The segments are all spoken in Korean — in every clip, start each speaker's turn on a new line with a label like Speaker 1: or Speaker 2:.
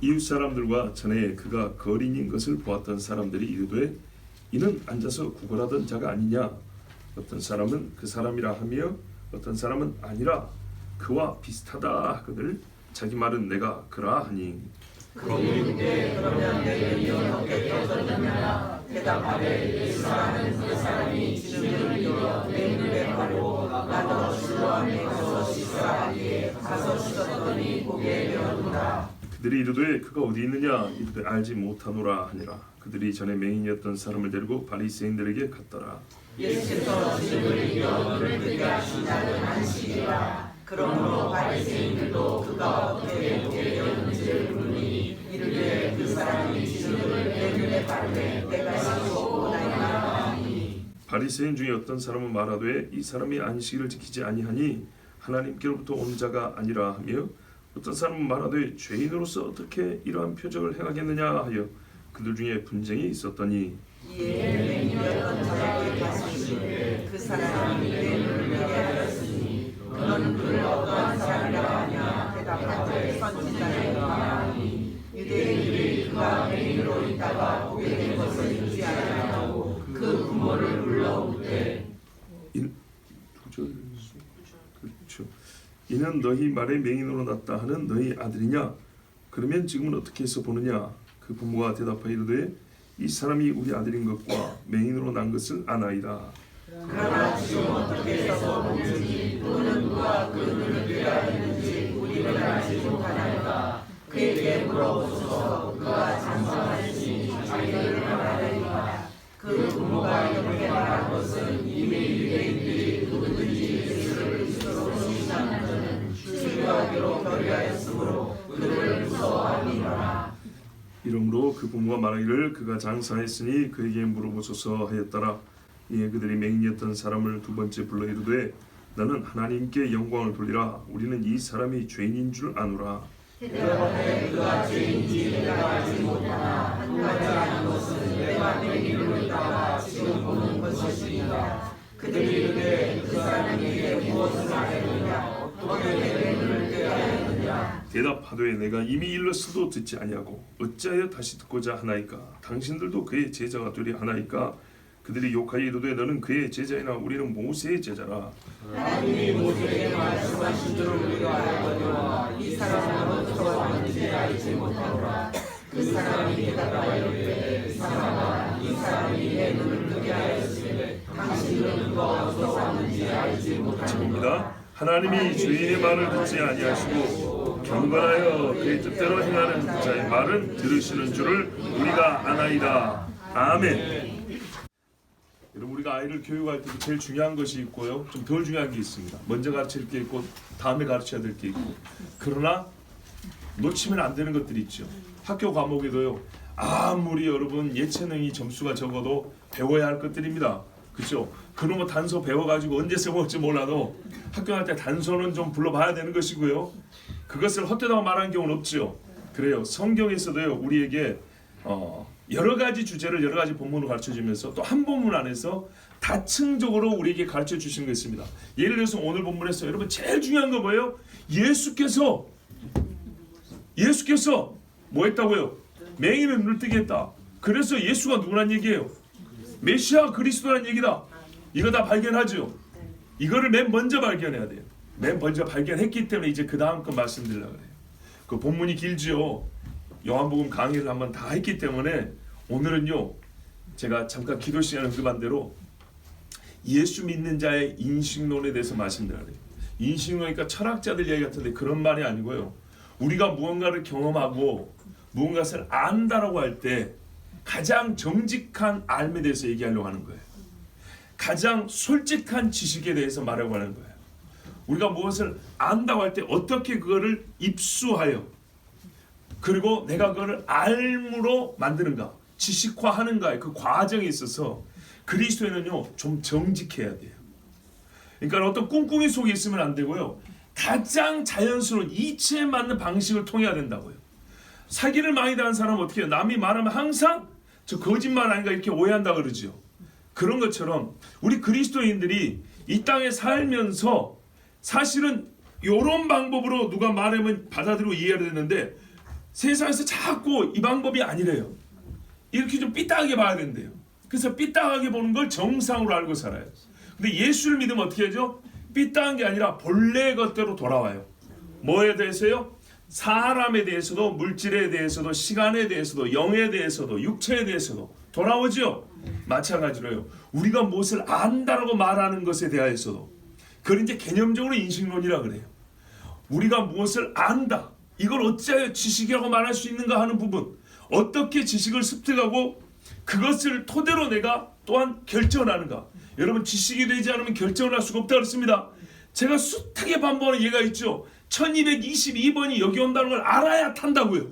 Speaker 1: 이웃 사람들과 전에 그가 거린인 것을 보았던 사람들이 이르되 이는 앉아서 구걸하던 자가 아니냐. 어떤 사람은 그 사람이라 하며 어떤 사람은 아니라 그와 비슷하다 하거늘 자기 말은 내가 그라 하니.
Speaker 2: 그러면 내게 어떻게 떠들느냐. 대답하되 예수라는 그 사람이 진흙을 이어 내 눈에 바르고 나도 실로암에 가서 씻으라 하기에 가서 씻었더니 보게 되었노라.
Speaker 1: 그들이 이르되 그가 어디 있느냐. 이르되 알지 못하노라 하니라. 그들이 전에 맹인이었던 사람을 데리고 바리새인들에게 갔더라.
Speaker 2: 예수께서 진흙을 이어 눈을 뜨게 하신 자는 안식이라. 그러므로 바리새인들도 그가 어떻게 보게 되었는지를 물으니 이르되 그 사람이 진흙을 내 눈에 바르되 내가 씻고 나이다 하니.
Speaker 1: 바리새인 중에 어떤 사람은 말하되 이 사람이 안식일을 지키지 아니하니 하나님께로부터 온 자가 아니라 하며 어떤 사람은 말하되 죄인으로서 어떻게 이러한 표적을 행하겠느냐 하여 그들 중에 분쟁이 있었더니
Speaker 2: 이에 맹인이었던 자에게 가시되 그 사람이 내 눈을 뜨게 하였으니 너는 그를 어떠한 사람이라 하냐. 대답하되 선지자이다 하니 유대인들이 그가 맹인으로 있다가 보게 된 것을 잊지 아니하고 그 부모를 불러오되
Speaker 1: 그렇죠. 이는 너희 말에 맹인으로 났다 하는 너희 아들이냐. 그러면 지금은 어떻게 해서 보느냐. 그 부모가 대답하여 이르되 이 사람이 우리 아들인 것과 맹인으로 난 것을 아나이다.
Speaker 2: 그러나 지금 어떻게 해서 보는지 또는 누가 그 눈을 뜨게 하였는지 우리는 알지 못하나이다. 그에게 물어보소서. 그가 장성하시니 자기를 말하리이다. 그 부모가 이렇게 말한 것은 이미 유대인들이 누구든지 예수를 그리스도로 신하는 자는 출교하기로 결의하였으므로 그를 무서워함이라.
Speaker 1: 이러므로 그 부모가 말하기를 그가 장사했으니 그에게 물어보소서 하였더라. 이에 그들이 맹인이었던 사람을 두 번째 불러 이르되 너는 하나님께 영광을 돌리라. 우리는 이 사람이 죄인인 줄 아노라.
Speaker 2: 대답하되 그가 죄인인지 내가 알지 못하나 한 가지 아는 것은 내가 맹인으로 있다가 지금 보는 것이니라. 그들이 이르되 그 사람에게 무엇을 하였느냐. 어떻게 내 눈을 뜨게 하였느냐.
Speaker 1: 대답하되 내가 이미 일렀어도 듣지 아니하고 어찌하여 다시 듣고자 하나이까. 당신들도 그의 제자가 되려 하나이까. 그들이 욕하여 이르되 너는 그의 제자이나 우리는 모세의 제자라.
Speaker 2: 하나님이 모세에게 말씀하신 줄 우리가 알거니와 이 사람은 어디서 왔는지 알지 못하노라. 그 사람이 대답하여 이르되 이 사람이 내 눈을 뜨게 하였으되 당신들은 그가 어디서 왔는지 알지 못하노라.
Speaker 1: 하나님이 죄인의 말을 듣지 아니하시고 경건하여 그의 뜻대로 행하는 자의 말은 들으시는 줄을 우리가 아나이다. 아멘. 여러분, 우리가 아이를 교육할 때 제일 중요한 것이 있고요, 좀 덜 중요한 게 있습니다. 먼저 가르칠 게 있고 다음에 가르쳐야 될 게 있고, 그러나 놓치면 안 되는 것들이 있죠. 학교 과목에도요, 아무리 여러분 예체능이 점수가 적어도 배워야 할 것들입니다. 그렇죠? 그놈의 단서 배워가지고 언제 써먹을지 몰라도 학교 갈 때 단서는 좀 불러봐야 되는 것이고요. 그것을 헛되다고 말하는 경우는 없죠. 그래요. 성경에서도요, 우리에게 여러 가지 주제를 여러 가지 본문으로 가르쳐주면서 또 한 본문 안에서 다층적으로 우리에게 가르쳐 주시는 게 있습니다. 예를 들어서 오늘 본문에서 여러분 제일 중요한 거 뭐예요? 예수께서 뭐 했다고요? 맹인을 눈을 뜨게 했다. 그래서 예수가 누구란 얘기예요? 메시아 그리스도란 얘기다. 이거 다 발견하죠? 이거를 맨 먼저 발견해야 돼요. 맨 먼저 발견했기 때문에 이제 그 다음 거 말씀드리려고 해요. 그 본문이 길지요. 요한복음 강의를 한번 다 했기 때문에 오늘은요, 제가 잠깐 기도 시간에 언급한 대로 예수 믿는 자의 인식론에 대해서 말씀드려야 돼요. 인식론이니까 철학자들 이야기 같은데 그런 말이 아니고요, 우리가 무언가를 경험하고 무언가를 안다라고 할 때 가장 정직한 삶에 대해서 얘기하려고 하는 거예요. 가장 솔직한 지식에 대해서 말하려고 하는 거예요. 우리가 무엇을 안다고 할 때 어떻게 그거를 입수하여 그리고 내가 그거를 알므로 만드는가, 지식화하는가의 그 과정에 있어서 그리스도인은요, 좀 정직해야 돼요. 그러니까 어떤 꿍꿍이 속에 있으면 안 되고요, 가장 자연스러운 이치에 맞는 방식을 통해야 된다고요. 사기를 많이 당한 사람은 어떻게 해요? 남이 말하면 항상 저 거짓말 아닌가 이렇게 오해한다 그러죠. 그런 것처럼 우리 그리스도인들이 이 땅에 살면서 사실은 이런 방법으로 누가 말하면 받아들이고 이해해야 되는데 세상에서 자꾸 이 방법이 아니래요. 이렇게 좀 삐딱하게 봐야 된대요. 그래서 삐딱하게 보는 걸 정상으로 알고 살아요. 근데 예수를 믿으면 어떻게 하죠? 삐딱한 게 아니라 본래의 것대로 돌아와요. 뭐에 대해서요? 사람에 대해서도, 물질에 대해서도, 시간에 대해서도, 영에 대해서도, 육체에 대해서도 돌아오죠. 마찬가지로요. 우리가 무엇을 안다라고 말하는 것에 대하여서도, 그걸 이제 개념적으로 인식론이라 그래요. 우리가 무엇을 안다, 이걸 어찌하여 지식이라고 말할 수 있는가 하는 부분, 어떻게 지식을 습득하고 그것을 토대로 내가 또한 결정을 하는가. 여러분, 지식이 되지 않으면 결정을 할 수가 없다고 그랬습니다. 제가 숱하게 반복하는 예가 있죠. 1222번이 여기 온다는 걸 알아야 탄다고요.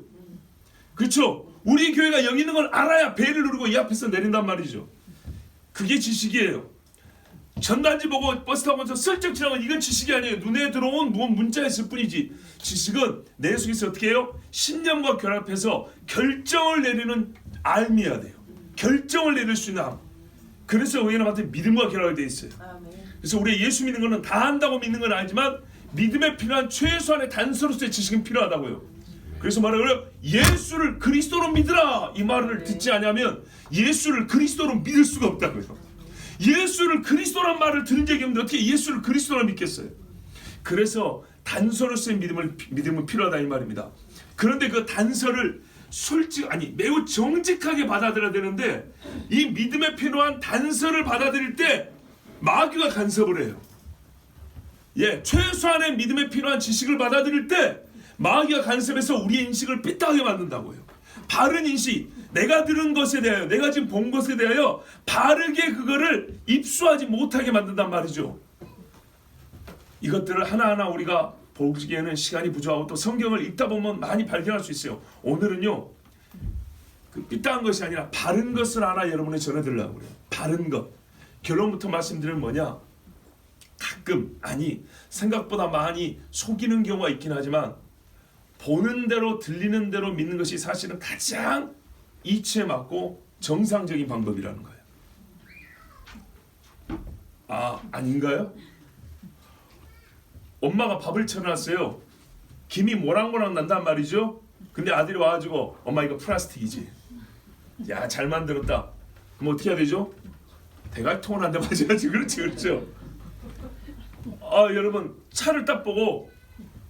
Speaker 1: 그렇죠? 우리 교회가 여기 있는 걸 알아야 배를 누르고 이 앞에서 내린단 말이죠. 그게 지식이에요. 전단지 보고 버스 타고 가서 슬쩍 지나가면 이건 지식이 아니에요. 눈에 들어온 문자였을 뿐이지. 지식은 내 속에서 어떻게 해요? 신념과 결합해서 결정을 내리는 알미야 돼요. 결정을 내릴 수 있는 암. 그래서 의인은 같은 믿음과 결합이 되어 있어요. 그래서 우리 예수 믿는 거는 다 한다고 믿는 건 아니지만 믿음에 필요한 최소한의 단서로서의 지식은 필요하다고요. 그래서 말하고요, 예수를 그리스도로 믿으라, 이 말을 듣지 않으면 예수를 그리스도로 믿을 수가 없다고요. 예수를 그리스도란 말을 들은 적이 없는데 어떻게 예수를 그리스도로 믿겠어요? 그래서 단서로서의 믿음은 필요하다 이 말입니다. 그런데 그 단서를 매우 정직하게 받아들여야 되는데, 이 믿음에 필요한 단서를 받아들일 때 마귀가 간섭을 해요. 최소한의 믿음에 필요한 지식을 받아들일 때 마귀가 간섭해서 우리의 인식을 삐딱하게 만든다고요. 바른 인식, 내가 들은 것에 대하여, 내가 지금 본 것에 대하여 바르게 그거를 입수하지 못하게 만든단 말이죠. 이것들을 하나하나 우리가 보기에는 시간이 부족하고 또 성경을 읽다 보면 많이 발견할 수 있어요. 오늘은요, 그 삐딱한 것이 아니라 바른 것을 하나 여러분에 전해드리려고 그래요. 바른 것. 결론부터 말씀드리면 뭐냐? 가끔, 아니 생각보다 많이 속이는 경우가 있긴 하지만 보는 대로 들리는 대로 믿는 것이 사실은 가장 이치에 맞고 정상적인 방법이라는 거예요. 아닌가요? 엄마가 밥을 쳐놨어요. 김이 모락모락 난단 말이죠. 근데 아들이 와가지고 엄마 이거 플라스틱이지. 야, 잘 만들었다. 그럼 어떻게 해야 되죠? 대갈통은 한 대 맞아야지. 그렇죠. 여러분, 차를 딱 보고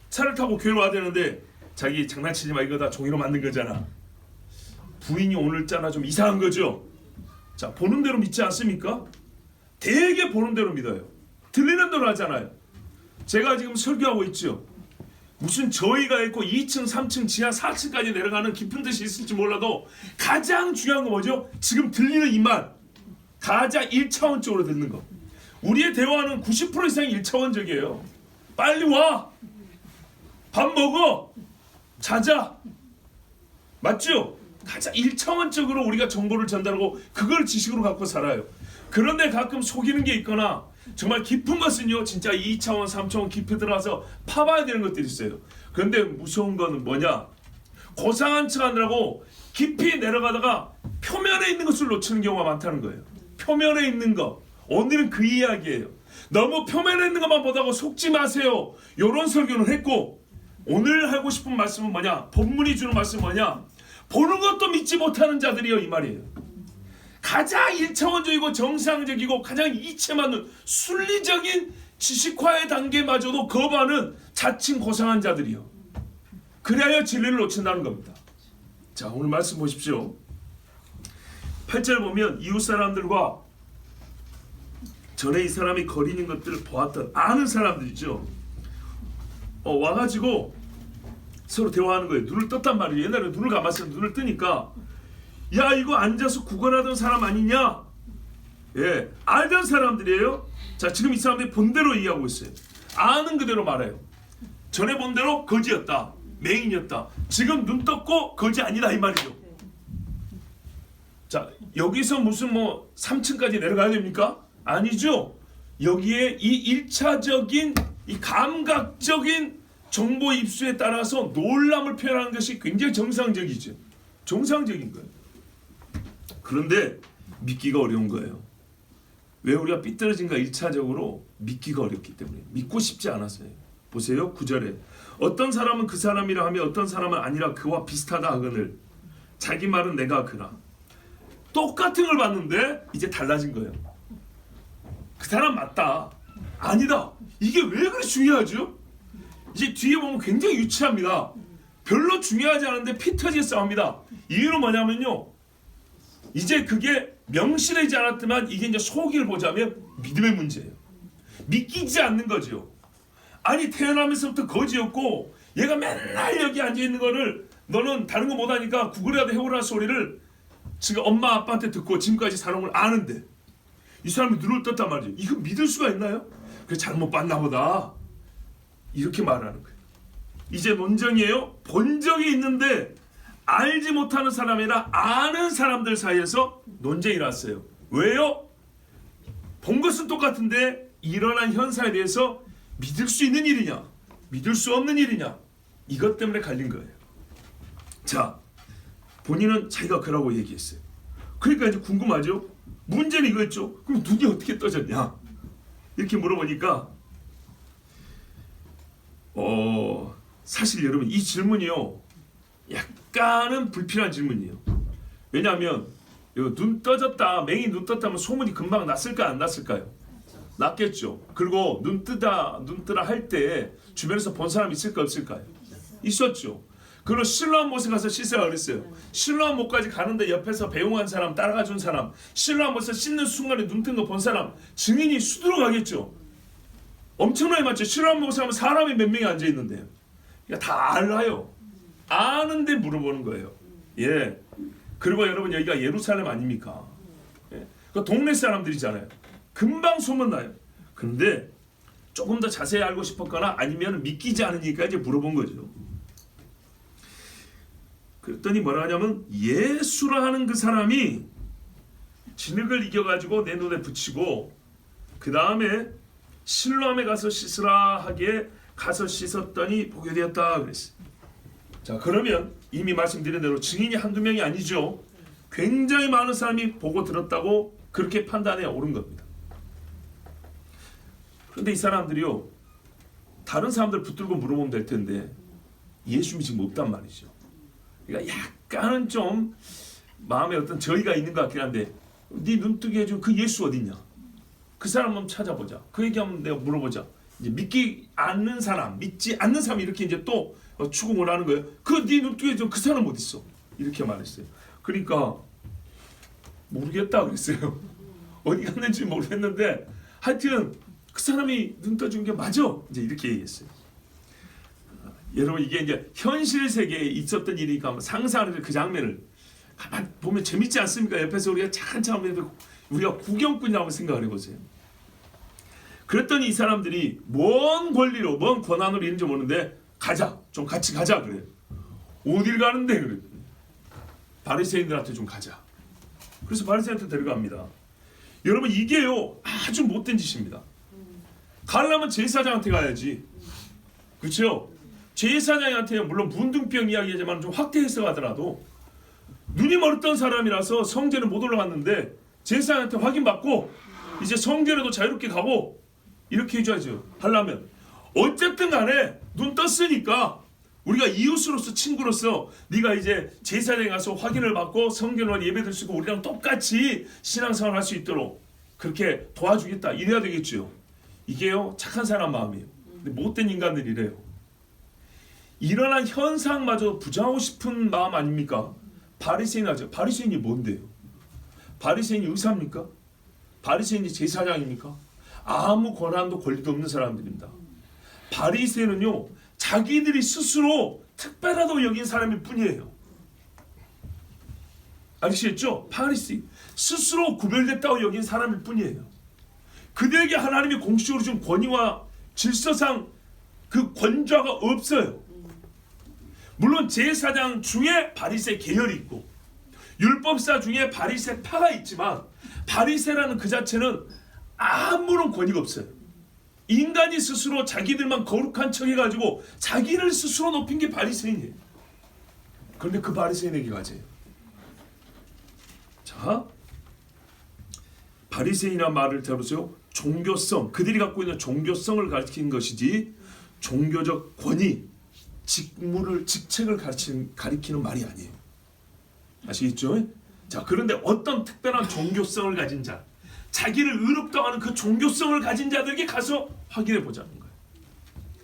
Speaker 1: 차를 타고 교회로 와야 되는데 자기 장난치지 마, 이거 다 종이로 만든 거잖아. 부인이 오늘자나 좀 이상한 거죠. 자, 보는 대로 믿지 않습니까? 되게 보는 대로 믿어요. 들리는 대로 하잖아요. 제가 지금 설교하고 있죠. 무슨 저희가 있고 2층, 3층, 지하 4층까지 내려가는 깊은 뜻이 있을지 몰라도 가장 중요한 건 뭐죠? 지금 들리는 이 말, 가장 1차원적으로 듣는 거. 우리의 대화는 90% 이상이 1차원적이에요. 빨리 와, 밥 먹어, 자자, 맞죠? 가장 1차원적으로 우리가 정보를 전달하고 그걸 지식으로 갖고 살아요. 그런데 가끔 속이는 게 있거나 정말 깊은 것은요, 진짜 2차원, 3차원 깊이 들어가서 파봐야 되는 것들이 있어요. 그런데 무서운 거는 뭐냐? 고상한 척 하느라고 깊이 내려가다가 표면에 있는 것을 놓치는 경우가 많다는 거예요. 표면에 있는 거. 오늘은 그 이야기예요. 너무 표면에 있는 것만 보다고 속지 마세요. 이런 설교는 했고, 오늘 하고 싶은 말씀은 뭐냐? 본문이 주는 말씀은 뭐냐? 보는 것도 믿지 못하는 자들이요, 이 말이에요. 가장 1차원적이고 정상적이고 가장 이치에 맞는 순리적인 지식화의 단계마저도 거부하는 자칭 고상한 자들이요. 그래야 진리를 놓친다는 겁니다. 자, 오늘 말씀 보십시오. 8절 보면 이웃 사람들과 전에 이 사람이 거리는 것들을 보았던 아는 사람들이죠. 와가지고 서로 대화하는 거예요. 눈을 떴단 말이에요. 옛날에 눈을 감았을 때 눈을 뜨니까, 야, 이거 앉아서 구걸하던 사람 아니냐? 알던 사람들이에요. 자, 지금 이 사람들이 본대로 이해하고 있어요. 아는 그대로 말해요. 전에 본대로 거지였다, 맹인이었다. 지금 눈 떴고 거지 아니다 이 말이죠. 자, 여기서 무슨 3층까지 내려가야 됩니까? 아니죠. 여기에 이 1차적인 이 감각적인 정보 입수에 따라서 놀람을 표현하는 것이 굉장히 정상적이죠. 정상적인 거예요. 그런데 믿기가 어려운 거예요. 왜? 우리가 삐뚤어진가? 1차적으로 믿기가 어렵기 때문에. 믿고 싶지 않았어요. 보세요, 9절에 어떤 사람은 그 사람이라 하며 어떤 사람은 아니라 그와 비슷하다 하거늘 자기 말은 내가 그라. 똑같은 걸 봤는데 이제 달라진 거예요. 그 사람 맞다. 아니다. 이게 왜 그렇게 중요하죠? 이제 뒤에 보면 굉장히 유치합니다. 별로 중요하지 않은데 피 터지게 싸웁니다. 이유는 뭐냐면요, 이제 그게 명실하지 않았지만 이게 이제 소기를 보자면 믿음의 문제예요. 믿기지 않는 거죠. 아니 태어나면서부터 거지였고 얘가 맨날 여기 앉아있는 거를 너는 다른 거 못하니까 구글이라도 해오라는 소리를 지금 엄마 아빠한테 듣고 지금까지 살아온 걸 아는데 이 사람이 눈을 떴단 말이죠. 이거 믿을 수가 있나요? 그래 잘못 봤나 보다 이렇게 말하는 거예요. 이제 논쟁이에요. 본 적이 있는데 알지 못하는 사람이나 아는 사람들 사이에서 논쟁이 났어요. 왜요? 본 것은 똑같은데 일어난 현상에 대해서 믿을 수 있는 일이냐 믿을 수 없는 일이냐 이것 때문에 갈린 거예요. 자, 본인은 자기가 그라고 얘기했어요. 그러니까 이제 궁금하죠. 문제는 이거였죠. 그럼 눈이 어떻게 떠졌냐 이렇게 물어보니까 사실 여러분 이 질문이요 약간은 불필요한 질문이에요. 왜냐하면 눈 떠졌다, 맹이 눈 떴다면 소문이 금방 났을까 안 났을까요? 났겠죠. 그리고 눈 뜨라 할 때 주변에서 본 사람 있을까 없을까요? 있었죠. 그리고 실로암 못에 가서 씻으라 그랬어요. 실로암 못까지 가는데 옆에서 배웅한 사람, 따라가 준 사람, 실로암 못에서 씻는 순간에 눈 뜬 거 본 사람 증인이 수두룩 하겠죠. 엄청나게 많죠. 실로암 못에 가면 사람이 몇 명이 앉아 있는데요. 그러니까 다 알아요. 아는데 물어보는 거예요. 예. 그리고 여러분 여기가 예루살렘 아닙니까? 예. 그 동네 사람들이잖아요. 금방 소문나요. 근데 조금 더 자세히 알고 싶었거나 아니면 믿기지 않으니까 이제 물어본 거죠. 그랬더니 뭐라 하냐면 예수라 하는 그 사람이 진흙을 이겨가지고 내 눈에 붙이고 그 다음에 실로암에 가서 씻으라 하기에 가서 씻었더니 보게 되었다 그랬어요. 자, 그러면 이미 말씀드린 대로 증인이 한두 명이 아니죠. 굉장히 많은 사람이 보고 들었다고 그렇게 판단해 옳은 겁니다. 그런데 이 사람들이요 다른 사람들 붙들고 물어보면 될 텐데 예수님이 지금 없단 말이죠. 그러니까 약간은 좀 마음에 어떤 저의가 있는 것 같긴 한데 네 눈뜨게 해준 그 예수 어딨냐? 그 사람 한번 찾아보자. 그 얘기하면 내가 물어보자. 이제 믿지 않는 사람이 이렇게 이제 또 추궁을 하는 거예요. 그 네 눈뜨게 해준 그 사람 어디 있어? 이렇게 말했어요. 그러니까 모르겠다 그랬어요. 어디 갔는지 모르겠는데 하여튼 그 사람이 눈 떠준 게 맞아. 이제 이렇게 얘기했어요. 여러분 이게 이제 현실 세계에 있었던 일이니까 상상하는 그 장면을 가만 보면 재밌지 않습니까? 옆에서 우리가 차근차근 우리가 구경꾼이라고 생각을 해보세요. 그랬더니 이 사람들이 뭔 권리로 뭔 권한으로 있는지 모르는데 가자 좀 같이 가자 그래요. 어딜 가는데 그래. 바리새인들한테 좀 가자. 그래서 바리새인한테 데려갑니다. 여러분 이게요 아주 못된 짓입니다. 가려면 제사장한테 가야지. 그렇죠? 제사장한테 물론 문둥병 이야기지만 좀 확대해서 가더라도 눈이 멀었던 사람이라서 성전에 못 올라갔는데 제사장한테 확인받고 이제 성전에도 자유롭게 가고 이렇게 해줘야죠. 하려면 어쨌든 간에 눈 떴으니까 우리가 이웃으로서 친구로서 네가 이제 제사장에 가서 확인을 받고 성전으로 예배드릴 수 있고 우리랑 똑같이 신앙생활 할 수 있도록 그렇게 도와주겠다 이래야 되겠죠. 이게요 착한 사람 마음이에요. 근데 못된 인간들이 이래요. 일어난 현상마저 부정하고 싶은 마음 아닙니까? 바리새인 하죠. 바리새인이 뭔데요? 바리새인이 의사입니까? 바리새인이 제사장입니까? 아무 권한도 권리도 없는 사람들입니다. 바리새인은요 자기들이 스스로 특별하다고 여긴 사람일 뿐이에요. 아시겠죠? 바리새인 스스로 구별됐다고 여긴 사람일 뿐이에요. 그들에게 하나님이 공식적으로 준 권위와 질서상 그 권좌가 없어요. 물론 제사장 중에 바리새 계열이 있고 율법사 중에 바리새 파가 있지만 바리새라는 그 자체는 아무런 권위가 없어요. 인간이 스스로 자기들만 거룩한 척 해가지고 자기를 스스로 높인 게 바리새인이에요. 그런데 그 바리새인에게 가세요. 자, 바리새인이라는 말을 들어보세요. 종교성, 그들이 갖고 있는 종교성을 가리키는 것이지 종교적 권위, 직책을 가리키는 말이 아니에요. 아시겠죠? 자, 그런데 어떤 특별한 종교성을 가진 자, 자기를 의롭다고 하는 그 종교성을 가진 자들에게 가서 확인해 보자는 거예요.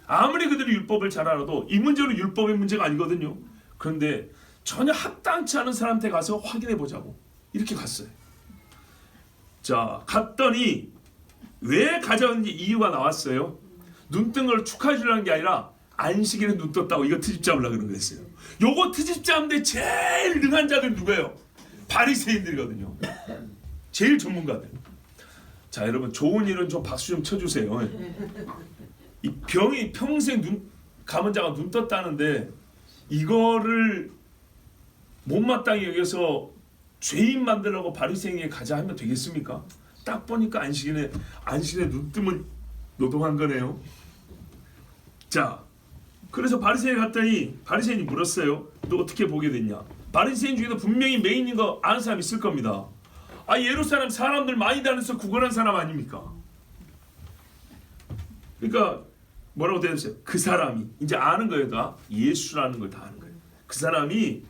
Speaker 1: 아무리 그들이 율법을 잘 알아도 이 문제는 율법의 문제가 아니거든요. 그런데 전혀 합당치 않은 사람한테 가서 확인해 보자고 이렇게 갔어요. 자, 갔더니 왜 가자는지 이유가 나왔어요. 눈 뜬 걸 축하해 주려는 게 아니라 안식일에 눈 떴다고 이거 트집 잡으려고 그런 거였어요. 요거 트집 잡는데 제일 능한 자들 누구예요? 바리새인들이거든요. 제일 전문가들. 자, 여러분 좋은 일은 좀 박수 좀 쳐주세요. 이 병이 평생 감은 자가 눈 떴다는데 이거를 못마땅히 여기서 죄인 만들려고 바리새인에게 가자 하면 되겠습니까? 딱 보니까 안식일에 눈 뜨면 노동한 거네요. 자, 그래서 바리새인에 갔더니 바리새인이 물었어요. 너 어떻게 보게 됐냐? 바리새인 중에도 분명히 메인인 거 아는 사람 있을 겁니다. 아, 예루살렘 사람들 많이 다녀서 구걸한 사람 아닙니까? 그러니까 뭐라고 대답했어요? 그 사람이 이제 아는 거예요. 다 예수라는 걸 다 아는 거예요. 그 사람이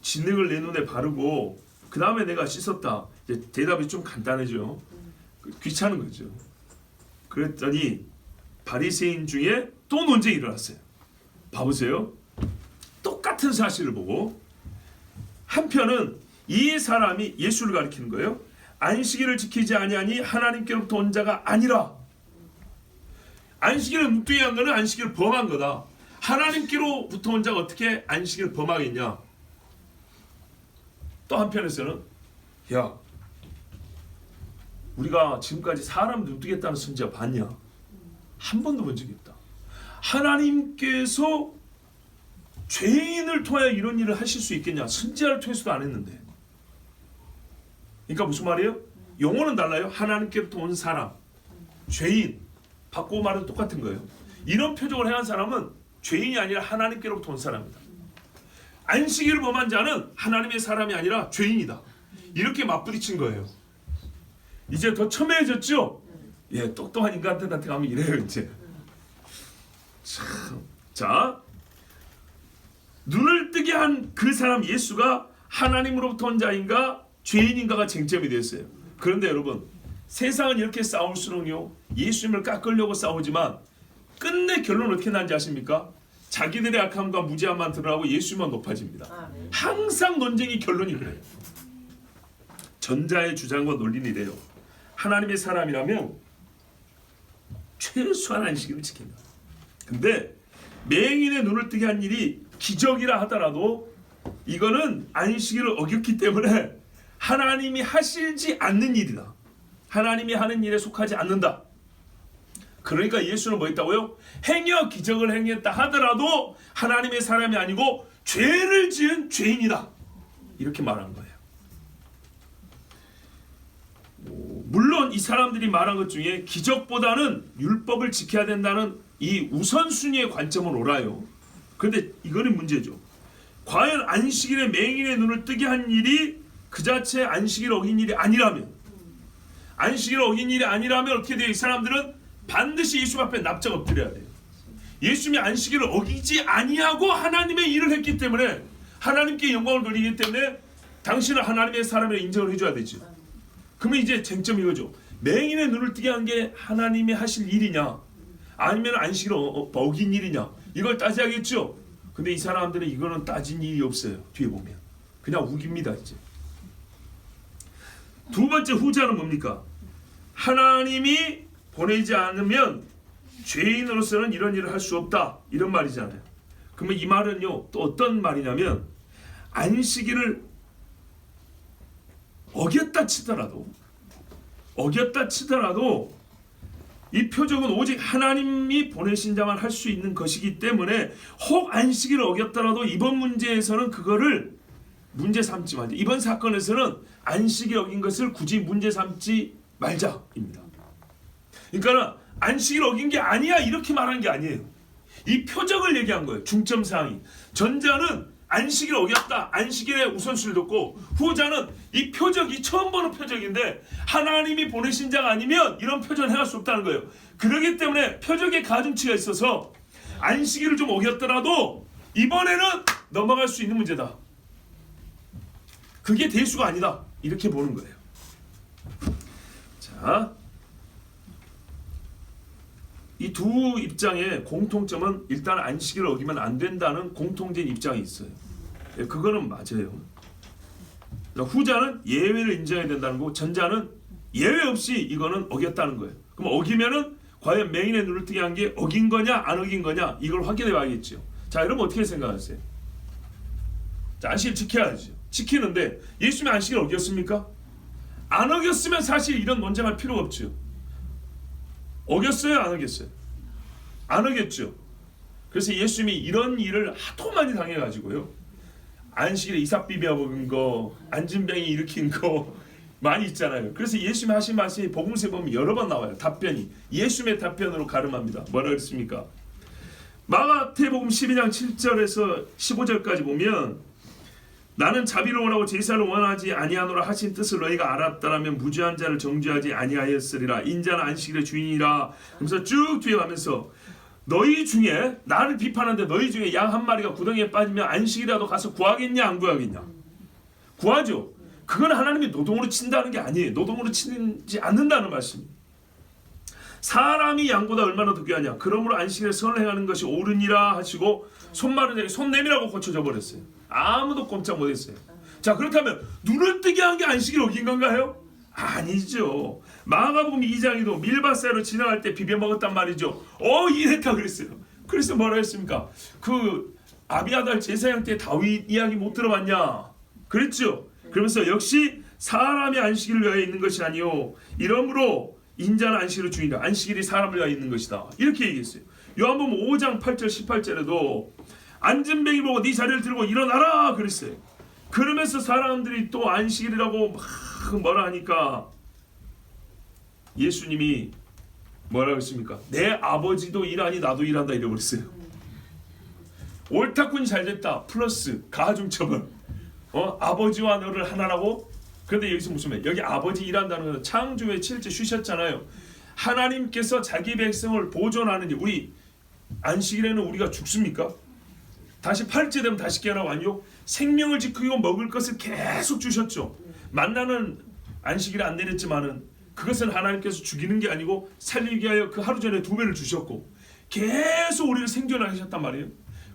Speaker 1: 진흙을 내 눈에 바르고 그 다음에 내가 씻었다. 이제 대답이 좀 간단해져. 귀찮은 거죠. 그랬더니 바리새인 중에 또 논쟁이 일어났어요. 봐보세요. 똑같은 사실을 보고 한편은 이 사람이 예수를 가리키는 거예요. 안식일을 지키지 아니하니 하나님께로부터 온 자가 아니라. 안식일을 눈뜨게 한 거는 안식일을 범한 거다. 하나님께로부터 온 자가 어떻게 안식일을 범하겠냐. 또 한편에서는 야, 우리가 지금까지 사람 눈 뜨겠다는 선지자 봤냐? 한 번도 본 적이 없다. 하나님께서 죄인을 통하여 이런 일을 하실 수 있겠냐? 선지자를 통해서도 안 했는데. 그러니까 무슨 말이에요? 용어는 달라요. 하나님께로부터 온 사람, 죄인, 바꾸고 말은 똑같은 거예요. 이런 표적을 행한 사람은 죄인이 아니라 하나님께로부터 온 사람이다. 안식일을 범한 자는 하나님의 사람이 아니라 죄인이다. 이렇게 맞부딪힌 거예요. 이제 더 첨예해졌죠? 예, 똑똑한 인간들한테 가면 이래요 이제. 참. 자, 눈을 뜨게 한 그 사람 예수가 하나님으로부터 온 자인가 죄인인가가 쟁점이 됐어요. 그런데 여러분, 세상은 이렇게 싸울수록요 예수님을 깎으려고 싸우지만 끝내 결론은 어떻게 나는지 아십니까? 자기들의 악함과 무지함만 드러나고 예수님만 높아집니다. 항상 논쟁이 결론이 그래요. 전자의 주장과 논리는 이래요. 하나님의 사람이라면 최소한 안식일을 지킨다. 근데 맹인의 눈을 뜨게 한 일이 기적이라 하더라도 이거는 안식일을 어겼기 때문에 하나님이 하시지 않는 일이다. 하나님이 하는 일에 속하지 않는다. 그러니까 예수는 뭐 했다고요? 행여 기적을 행했다 하더라도 하나님의 사람이 아니고 죄를 지은 죄인이다. 이렇게 말한 거예요. 물론 이 사람들이 말한 것 중에 기적보다는 율법을 지켜야 된다는 이 우선순위의 관점은 옳아요. 그런데 이거는 문제죠. 과연 안식일에 맹인의 눈을 뜨게 한 일이 그 자체 안식일을 어긴 일이 아니라면, 안식일을 어긴 일이 아니라면 어떻게 돼요? 이 사람들은 반드시 예수 앞에 납작 엎드려야 돼요. 예수님이 안식일을 어기지 아니하고 하나님의 일을 했기 때문에, 하나님께 영광을 돌리기 때문에 당신은 하나님의 사람을 인정을 해줘야 되죠. 그러면 이제 쟁점이 이거죠. 맹인의 눈을 뜨게 한 게 하나님이 하실 일이냐, 아니면 안식일을 어긴 일이냐, 이걸 따져야겠죠. 근데 이 사람들은 이거는 따진 일이 없어요. 뒤에 보면 그냥 우깁니다. 이제 두 번째 후자는 뭡니까? 하나님이 보내지 않으면 죄인으로서는 이런 일을 할 수 없다, 이런 말이잖아요. 그러면 이 말은요 또 어떤 말이냐면, 안식일을 어겼다 치더라도 이 표적은 오직 하나님이 보내신 자만 할 수 있는 것이기 때문에 혹 안식일을 어겼더라도 이번 문제에서는 그거를 문제 삼지 말자. 이번 사건에서는 안식일 어긴 것을 굳이 문제 삼지 말자입니다. 그러니까 안식일 어긴 게 아니야 이렇게 말하는 게 아니에요. 이 표적을 얘기한 거예요. 중점 사항이. 전자는 안식일 어겼다, 안식일에 우선순위를 뒀고, 후자는 이 표적이 처음 보는 표적인데 하나님이 보내신 자가 아니면 이런 표적을 행할 수 없다는 거예요. 그렇기 때문에 표적의 가중치가 있어서 안식일을 좀 어겼더라도 이번에는 넘어갈 수 있는 문제다. 그게 대수가 아니다. 이렇게 보는 거예요. 자, 이 두 입장의 공통점은 일단 안식일을 어기면 안 된다는 공통된 입장이 있어요. 그거는 맞아요. 후자는 예외를 인정해야 된다는 거고, 전자는 예외 없이 이거는 어겼다는 거예요. 그럼 어기면은 과연 맹인의 눈을 뜨게 한 게 어긴 거냐 안 어긴 거냐 이걸 확인해 봐야겠죠. 자, 여러분 어떻게 생각하세요? 자, 안식일 지켜야죠. 지키는데 예수님의 안식일을 어겼습니까? 안 어겼으면 사실 이런 논쟁할 필요가 없죠. 어겼어요? 안 어겼어요? 안 어겼죠. 그래서 예수님이 이런 일을 하도 많이 당해가지고요, 안식일에 이삭 비벼 먹은 거, 안진병이 일으킨 거 많이 있잖아요. 그래서 예수님이 하신 말씀이 복음서에 보면 여러 번 나와요. 답변이 예수님의 답변으로 가름합니다. 뭐라 그랬습니까? 마가복음 12장 7절에서 15절까지 보면, 나는 자비를 원하고 제사를 원하지 아니하노라 하신 뜻을 너희가 알았다라면 무죄한 자를 정죄하지 아니하였으리라. 인자는 안식일의 주인이라. 그래서 쭉 뒤에 가면서 너희 중에, 나를 비판하는데 너희 중에 양 한 마리가 구덩이에 빠지면 안식이라도 가서 구하겠냐 안 구하겠냐? 구하죠. 그건 하나님이 노동으로 친다는 게 아니에요. 노동으로 치지 않는다는 말씀입니다. 사람이 양보다 얼마나 더 귀하냐. 그러므로 안식일에 선을 행하는 것이 옳으니라 하시고 손 마른 자에게 손 내밀라고 고쳐져 버렸어요. 아무도 꼼짝 못했어요. 자, 그렇다면 눈을 뜨게 한 게 안식일 어긴 건가요? 아니죠. 마가복음 2장에도 밀밭사이로 지나갈 때 비벼 먹었단 말이죠. 이랬다 그랬어요. 그래서 뭐라 했습니까? 그 아비아달 제사장 때 다윗 이야기 못 들어봤냐 그랬죠. 그러면서 역시 사람이 안식일을 위하여 있는 것이 아니요 이러므로 인자는 안식일의 주인이다. 안식일이 사람을 위하여 있는 것이다. 이렇게 얘기했어요. 요한복음 5장 8절 18절에도 안진뱅이 보고 네 자리를 들고 일어나라 그랬어요. 그러면서 사람들이 또 안식일이라고 막 뭐라 하니까 예수님이 뭐라고 했습니까? 내 아버지도 일하니 나도 일한다 이래버렸어요. 옳다꾼이 잘됐다 플러스 가중처벌. 아버지와 너를 하나라고? 그런데 여기서 무슨 말? 여기 아버지 일한다는 것은 창조의 7째 쉬셨잖아요. 하나님께서 자기 백성을 보존하는 일. 우리 안식일에는 우리가 죽습니까? 다시 8째 되면 다시 깨어나고 아니요? 생명을 지키고 먹을 것을 계속 주셨죠. 만나는 안식일에 안 내렸지만은 그것은 하나님께서 죽이는 게 아니고 살리기 위하여 그 하루 전에 2배를 주셨고 계속 우리를 생존하게 하셨단 말이에요.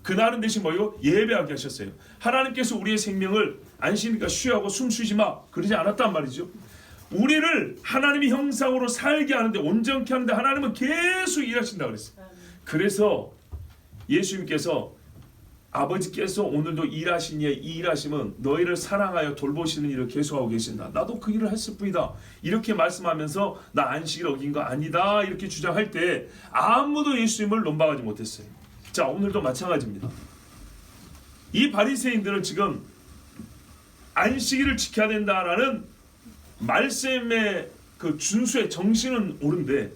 Speaker 1: 그날은 대신 뭐요? 예배하게 하셨어요. 하나님께서 우리의 생명을 안식일이니까 쉬하고 숨 쉬지 마 그러지 않았단 말이죠. 우리를 하나님의 형상으로 살게 하는데, 온전케 하는데 하나님은 계속 일하신다 그랬어요. 그래서 예수님께서 아버지께서 오늘도 일하시니 이 일하심은 너희를 사랑하여 돌보시는 일을 계속하고 계신다. 나도 그 일을 했을 뿐이다. 이렇게 말씀하면서 나 안식일 어긴 거 아니다 이렇게 주장할 때 아무도 예수님을 논박하지 못했어요. 자, 오늘도 마찬가지입니다. 이 바리새인들은 지금 안식일을 지켜야 된다라는 말씀의 그 준수의 정신은 옳은데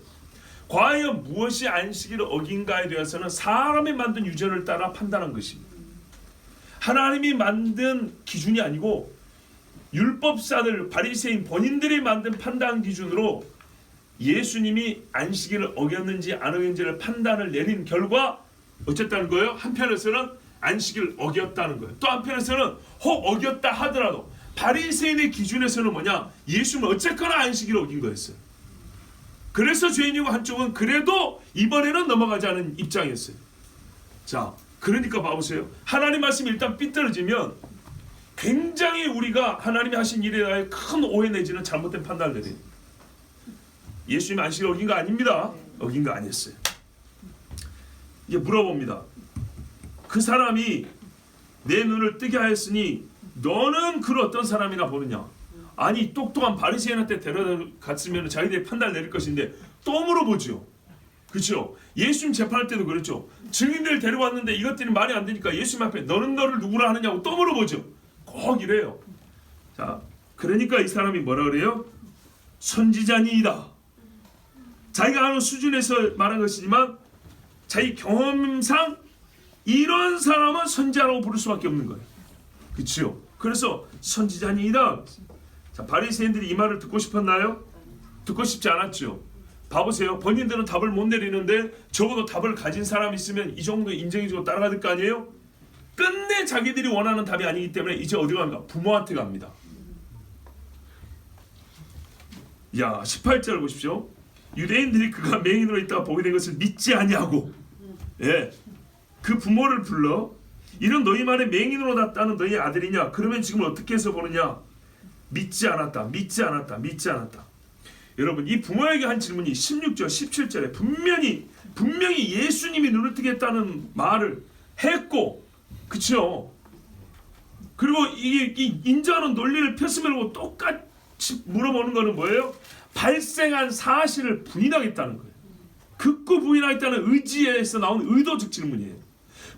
Speaker 1: 과연 무엇이 안식일을 어긴가에 대해서는 사람이 만든 유전을 따라 판단한 것입니다. 하나님이 만든 기준이 아니고 율법사들, 바리새인 본인들이 만든 판단 기준으로 예수님이 안식일을 어겼는지 안 어겼는지를 판단을 내린 결과 어쨌다는 거예요? 한편에서는 안식일을 어겼다는 거예요. 또 한편에서는 혹 어겼다 하더라도 바리새인의 기준에서는 뭐냐? 예수님은 어쨌거나 안식일을 어긴 거였어요. 그래서 죄인이고 한쪽은 그래도 이번에는 넘어가자는 입장이었어요. 자, 그러니까 봐보세요. 하나님 말씀이 일단 삐뚤어지면 굉장히 우리가 하나님이 하신 일에 대해 큰 오해 내지는 잘못된 판단을 내려요. 예수님이 안식일을 어긴 거 아닙니다. 어긴 거 아니었어요. 이제 물어봅니다. 그 사람이 내 눈을 뜨게 하였으니 너는 그를 어떤 사람이나 보느냐? 아니, 똑똑한 바리새인한테 데려갔으면 자기들이 판단을 내릴 것인데 또 물어보죠. 그렇죠? 예수님 재판할 때도 그랬죠. 증인들 데려왔는데 이것들이 말이 안 되니까 예수님 앞에 너는 너를 누구라 하느냐고 또 물어보죠. 꼭 이래요. 자, 그러니까 이 사람이 뭐라 그래요? 선지자니이다. 자기가 아는 수준에서 말한 것이지만 자기 경험상 이런 사람은 선지자라고 부를 수밖에 없는 거예요. 그렇죠? 그래서 선지자니이다. 자, 바리새인들이 이 말을 듣고 싶었나요? 듣고 싶지 않았죠. 봐보세요. 본인들은 답을 못 내리는데 적어도 답을 가진 사람이 있으면 이 정도 인정해주고 따라갈 거 아니에요? 끝내 자기들이 원하는 답이 아니기 때문에 이제 어디 갑니까? 부모한테 갑니다. 야, 18절 보십시오. 유대인들이 그가 맹인으로 있다가 보게 된 것을 믿지 아니하고, 예, 그 부모를 불러 이런 너희 말에 맹인으로 났다는 너희 아들이냐? 그러면 지금 어떻게 해서 보느냐? 믿지 않았다, 믿지 않았다, 믿지 않았다. 여러분, 이 부모에게 한 질문이 16절, 17절에 분명히 예수님이 눈을 뜨게 했다는 말을 했고, 그렇죠? 그리고 이 인정하는 논리를 펴스멜고 똑같이 물어보는 거는 뭐예요? 발생한 사실을 부인하겠다는 거예요. 극구 부인하겠다는 의지에서 나온 의도적 질문이에요.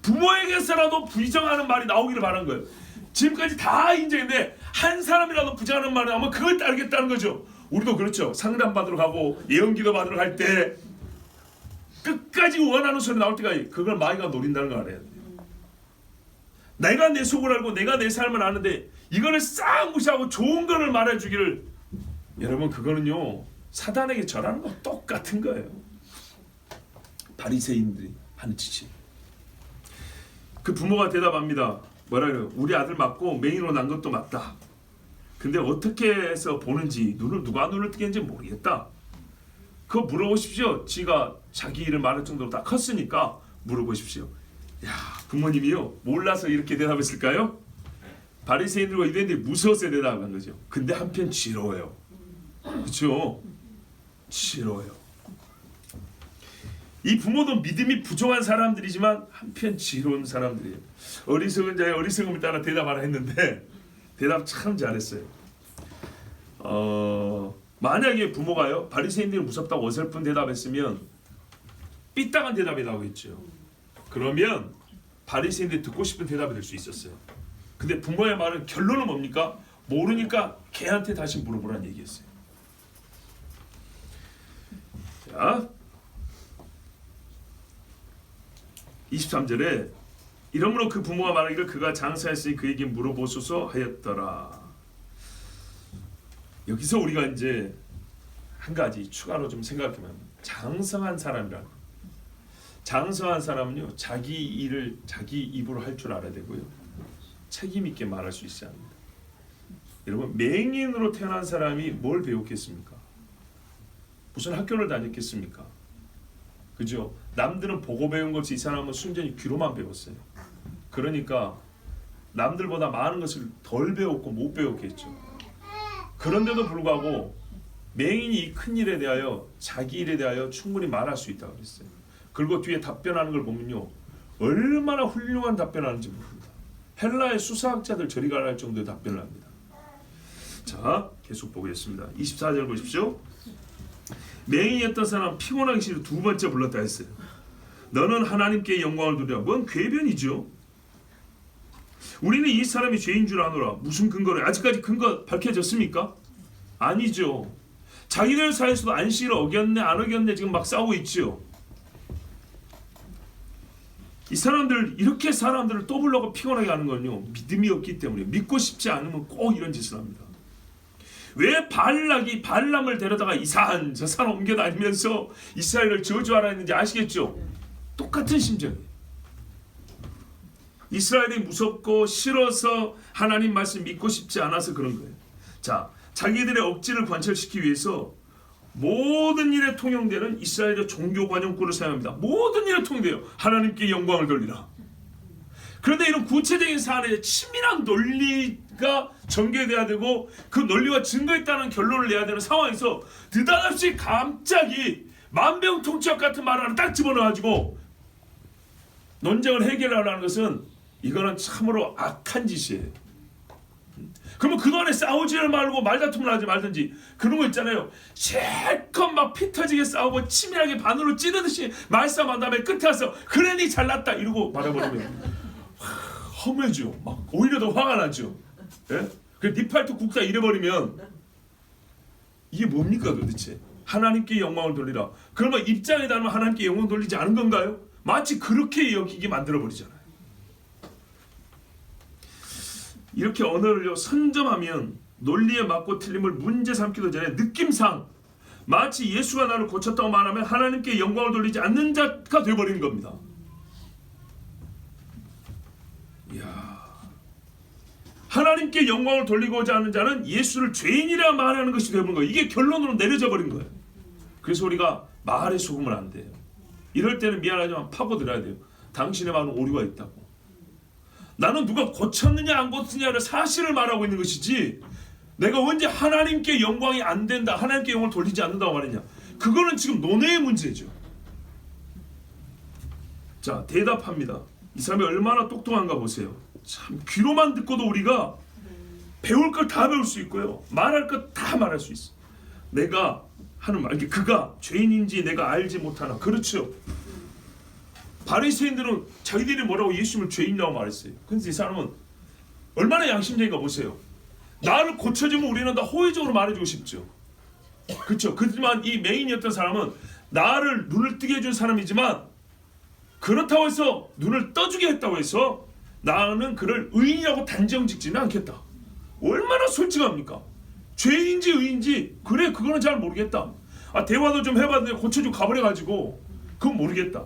Speaker 1: 부모에게서라도 부정하는 말이 나오기를 바란 거예요. 지금까지 다 인정했는데 한 사람이라도 부정하는 말이 나오면 그걸 따르겠다는 거죠. 우리도 그렇죠. 상담 받으러 가고 예언기도 받으러 갈 때 끝까지 원하는 소리 나올 때까지 그걸 마귀가 노린다는 걸 알아야 돼요. 내가 내 속을 알고 내가 내 삶을 아는데 이거를 싹 무시하고 좋은 거를 말해주기를, 여러분, 그거는요 사단에게 절하는 거 똑같은 거예요. 바리새인들이 하는 짓이. 그 부모가 대답합니다. 뭐라고요? 우리 아들 맞고 맹인으로 난 것도 맞다. 근데 어떻게 해서 보는지 누가 눈을 뜨게 했는지 모르겠다. 그거 물어보십시오. 지가 자기 일을 말할 정도로 다 컸으니까 물어보십시오. 야, 부모님이요 몰라서 이렇게 대답했을까요? 바리새인들과 유대인들이 무서워서 대답한 거죠. 근데 한편 지러워요. 그렇죠? 지러워요. 이 부모도 믿음이 부족한 사람들이지만 한편 지혜로운 사람들이에요. 어리석은 자의 어리석음을 따라 대답하라 했는데 대답 참 잘했어요. 만약에 부모가요 바리새인들이 무섭다고 어설픈 대답했으면 삐딱한 대답이 나오겠죠. 그러면 바리새인들이 듣고 싶은 대답이 될 수 있었어요. 근데 부모의 말은 결론은 뭡니까? 모르니까 걔한테 다시 물어보라는 얘기였어요. 자, 23절에 이러므로 그 부모가 말하기를 그가 장사했으니 그에게 물어보소서 하였더라. 여기서 우리가 이제 한 가지 추가로 좀 생각해보면 장성한 사람이라는, 장성한 사람은요 자기 일을 자기 입으로 할 줄 알아야 되고요 책임 있게 말할 수 있어야 합니다. 여러분, 맹인으로 태어난 사람이 뭘 배웠겠습니까? 무슨 학교를 다녔겠습니까? 그죠? 남들은 보고 배운 것이 이 사람은 순전히 귀로만 배웠어요. 그러니까 남들보다 많은 것을 덜 배웠고 못 배웠겠죠. 그런데도 불구하고 맹인이 이 큰 일에 대하여 자기 일에 대하여 충분히 말할 수 있다고 그랬어요. 그리고 뒤에 답변하는 걸 보면요 얼마나 훌륭한 답변하는지 모릅니다. 헬라의 수사학자들 저리 가라 할 정도의 답변을 합니다. 자, 계속 보겠습니다. 24절 보십시오. 맹인이었던 사람 피곤하기 싫어 두 번째 불렀다 했어요. 너는 하나님께 영광을 돌리라. 뭔 궤변이죠. 우리는 이 사람이 죄인 줄 아노라. 무슨 근거로? 아직까지 근거 밝혀졌습니까? 아니죠. 자기들 사이에서도 안식일을 어겼네 안 어겼네 지금 막 싸우고 있죠. 이 사람들 이렇게 사람들을 또 불러고 피곤하게 하는 건요 믿음이 없기 때문에, 믿고 싶지 않으면 꼭 이런 짓을 합니다. 왜 발람을 데려다가 이 산 저 산 옮겨 다니면서 이스라엘을 저주하라 했는지 아시겠죠? 똑같은 심정이에요. 이스라엘이 무섭고 싫어서 하나님 말씀 믿고 싶지 않아서 그런 거예요. 자, 자기들의 억지를 관철시키기 위해서 모든 일에 통용되는 이스라엘의 종교 관용구를 사용합니다. 모든 일에 통용돼요. 하나님께 영광을 돌리라. 그런데 이런 구체적인 사안에 치밀한 논리가 전개돼야 되고 그 논리와 증거 있다는 결론을 내야 되는 상황에서 느닷없이 갑자기 만병통치약 같은 말을 하나 딱 집어넣어가지고 논쟁을 해결하라는 것은 이거는 참으로 악한 짓이에요. 그러면 그동안에 싸우지를 말고 말다툼을 하지 말든지 그런 거 있잖아요. 실컷 막 피 터지게 싸우고 치밀하게 반으로 찌르듯이 말싸움한 다음에 끝에 와서 그러니 잘났다 이러고 말해버리면 허무해져. 막 오히려 더 화가 나죠. 예? 그 네 팔뚝 굽다 이래버리면 이게 뭡니까 도대체? 하나님께 영광을 돌리라. 그러면 입장에 따르면 하나님께 영광 돌리지 않은 건가요? 마치 그렇게 여기게 만들어버리잖아요. 이렇게 언어를 선점하면 논리에 맞고 틀림을 문제 삼기도 전에 느낌상 마치 예수가 나를 고쳤다고 말하면 하나님께 영광을 돌리지 않는 자가 되어버리는 겁니다. 이야, 하나님께 영광을 돌리고자 하는 자는 예수를 죄인이라 말하는 것이 되는 거예요. 이게 결론으로 내려져 버린 거예요. 그래서 우리가 말에 속으면 안 돼요. 이럴 때는 미안하지만 파고들어야 돼요. 당신의 말은 오류가 있다고. 나는 누가 고쳤느냐 안 고쳤느냐를 사실을 말하고 있는 것이지, 내가 언제 하나님께 영광이 안 된다, 하나님께 영광을 돌리지 않는다고 말했냐, 그거는 지금 논의의 문제죠. 자, 대답합니다. 이 사람이 얼마나 똑똑한가 보세요. 참, 귀로만 듣고도 우리가 배울 걸 다 배울 수 있고요, 말할 것 다 말할 수 있어. 내가 하는 말, 그가 죄인인지 내가 알지 못하나. 그렇죠. 바리새인들은 자기들이 뭐라고 예수님을 죄인이라고 말했어요. 근데 이 사람은 얼마나 양심적인가 보세요. 나를 고쳐주면 우리는 다 호의적으로 말해주고 싶죠. 그렇죠. 그렇지만 이 메인이었던 사람은 나를 눈을 뜨게 해준 사람이지만, 그렇다고 해서 눈을 떠주게 했다고 해서 나는 그를 의인이라고 단정 짓지는 않겠다. 얼마나 솔직합니까? 죄인인지 의인지, 그래 그거는 잘 모르겠다. 대화도 좀 해봤는데 고쳐주고 가버려가지고 그건 모르겠다.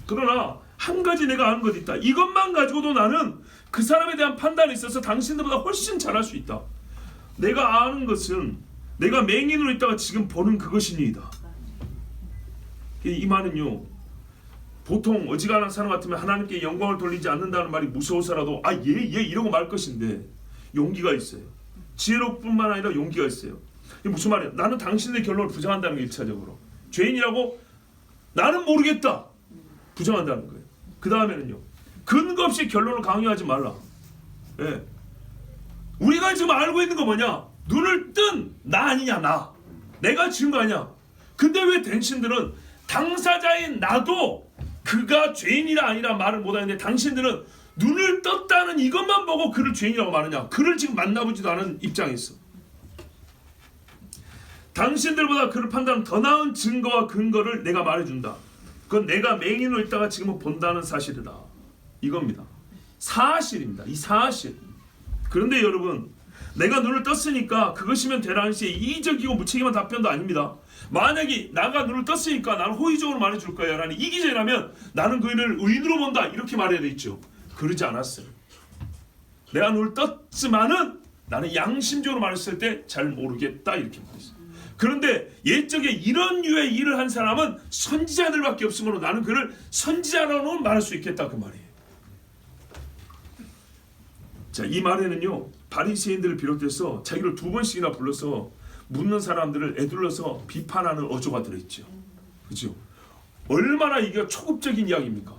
Speaker 1: 그러나 한 가지 내가 아는 것 있다. 이것만 가지고도 나는 그 사람에 대한 판단에 있어서 당신들보다 훨씬 잘할 수 있다. 내가 아는 것은 내가 맹인으로 있다가 지금 보는 그것이니이다. 이 말은요, 보통 어지간한 사람 같으면 하나님께 영광을 돌리지 않는다는 말이 무서워서라도 얘 이러고 말 것인데 용기가 있어요. 지혜롭뿐만 아니라 용기가 있어요. 이게 무슨 말이야? 나는 당신의 결론을 부정한다는 게 1차적으로. 죄인이라고 나는 모르겠다, 부정한다는 거예요. 그 다음에는요, 근거 없이 결론을 강요하지 말라. 예. 우리가 지금 알고 있는 거 뭐냐? 눈을 뜬 나 아니냐, 나. 내가 지은 거 아니야. 근데 왜 당신들은 당사자인 나도 그가 죄인이라 아니라 말을 못하는데 당신들은 눈을 떴다는 이것만 보고 그를 죄인이라고 말하냐? 그를 지금 만나보지도 않은 입장에 있어. 당신들보다 그를 판단하는 더 나은 증거와 근거를 내가 말해준다. 그건 내가 맹인으로 있다가 지금은 본다는 사실이다. 이겁니다. 사실입니다. 이 사실. 그런데 여러분, 내가 눈을 떴으니까 그것이면 되라는 시에 이의적이고 무책임한 답변도 아닙니다. 만약에 나가 눈을 떴으니까 나는 호의적으로 말해줄 거야 라는 이기적이라면 나는 그를 의인으로 본다, 이렇게 말해야 되겠죠. 그러지 않았어요. 내가 눈을 떴지만은 나는 양심적으로 말했을 때 잘 모르겠다, 이렇게 말했어요. 그런데 옛적에 이런 류의 일을 한 사람은 선지자들밖에 없으므로 나는 그를 선지자라고는 말할 수 있겠다, 그 말이에요. 자, 이 말에는요, 바리새인들을 비롯해서 자기를 2번씩이나 불러서 묻는 사람들을 애둘러서 비판하는 어조가 들어있죠. 그렇죠? 얼마나 이게 초급적인 이야기입니까?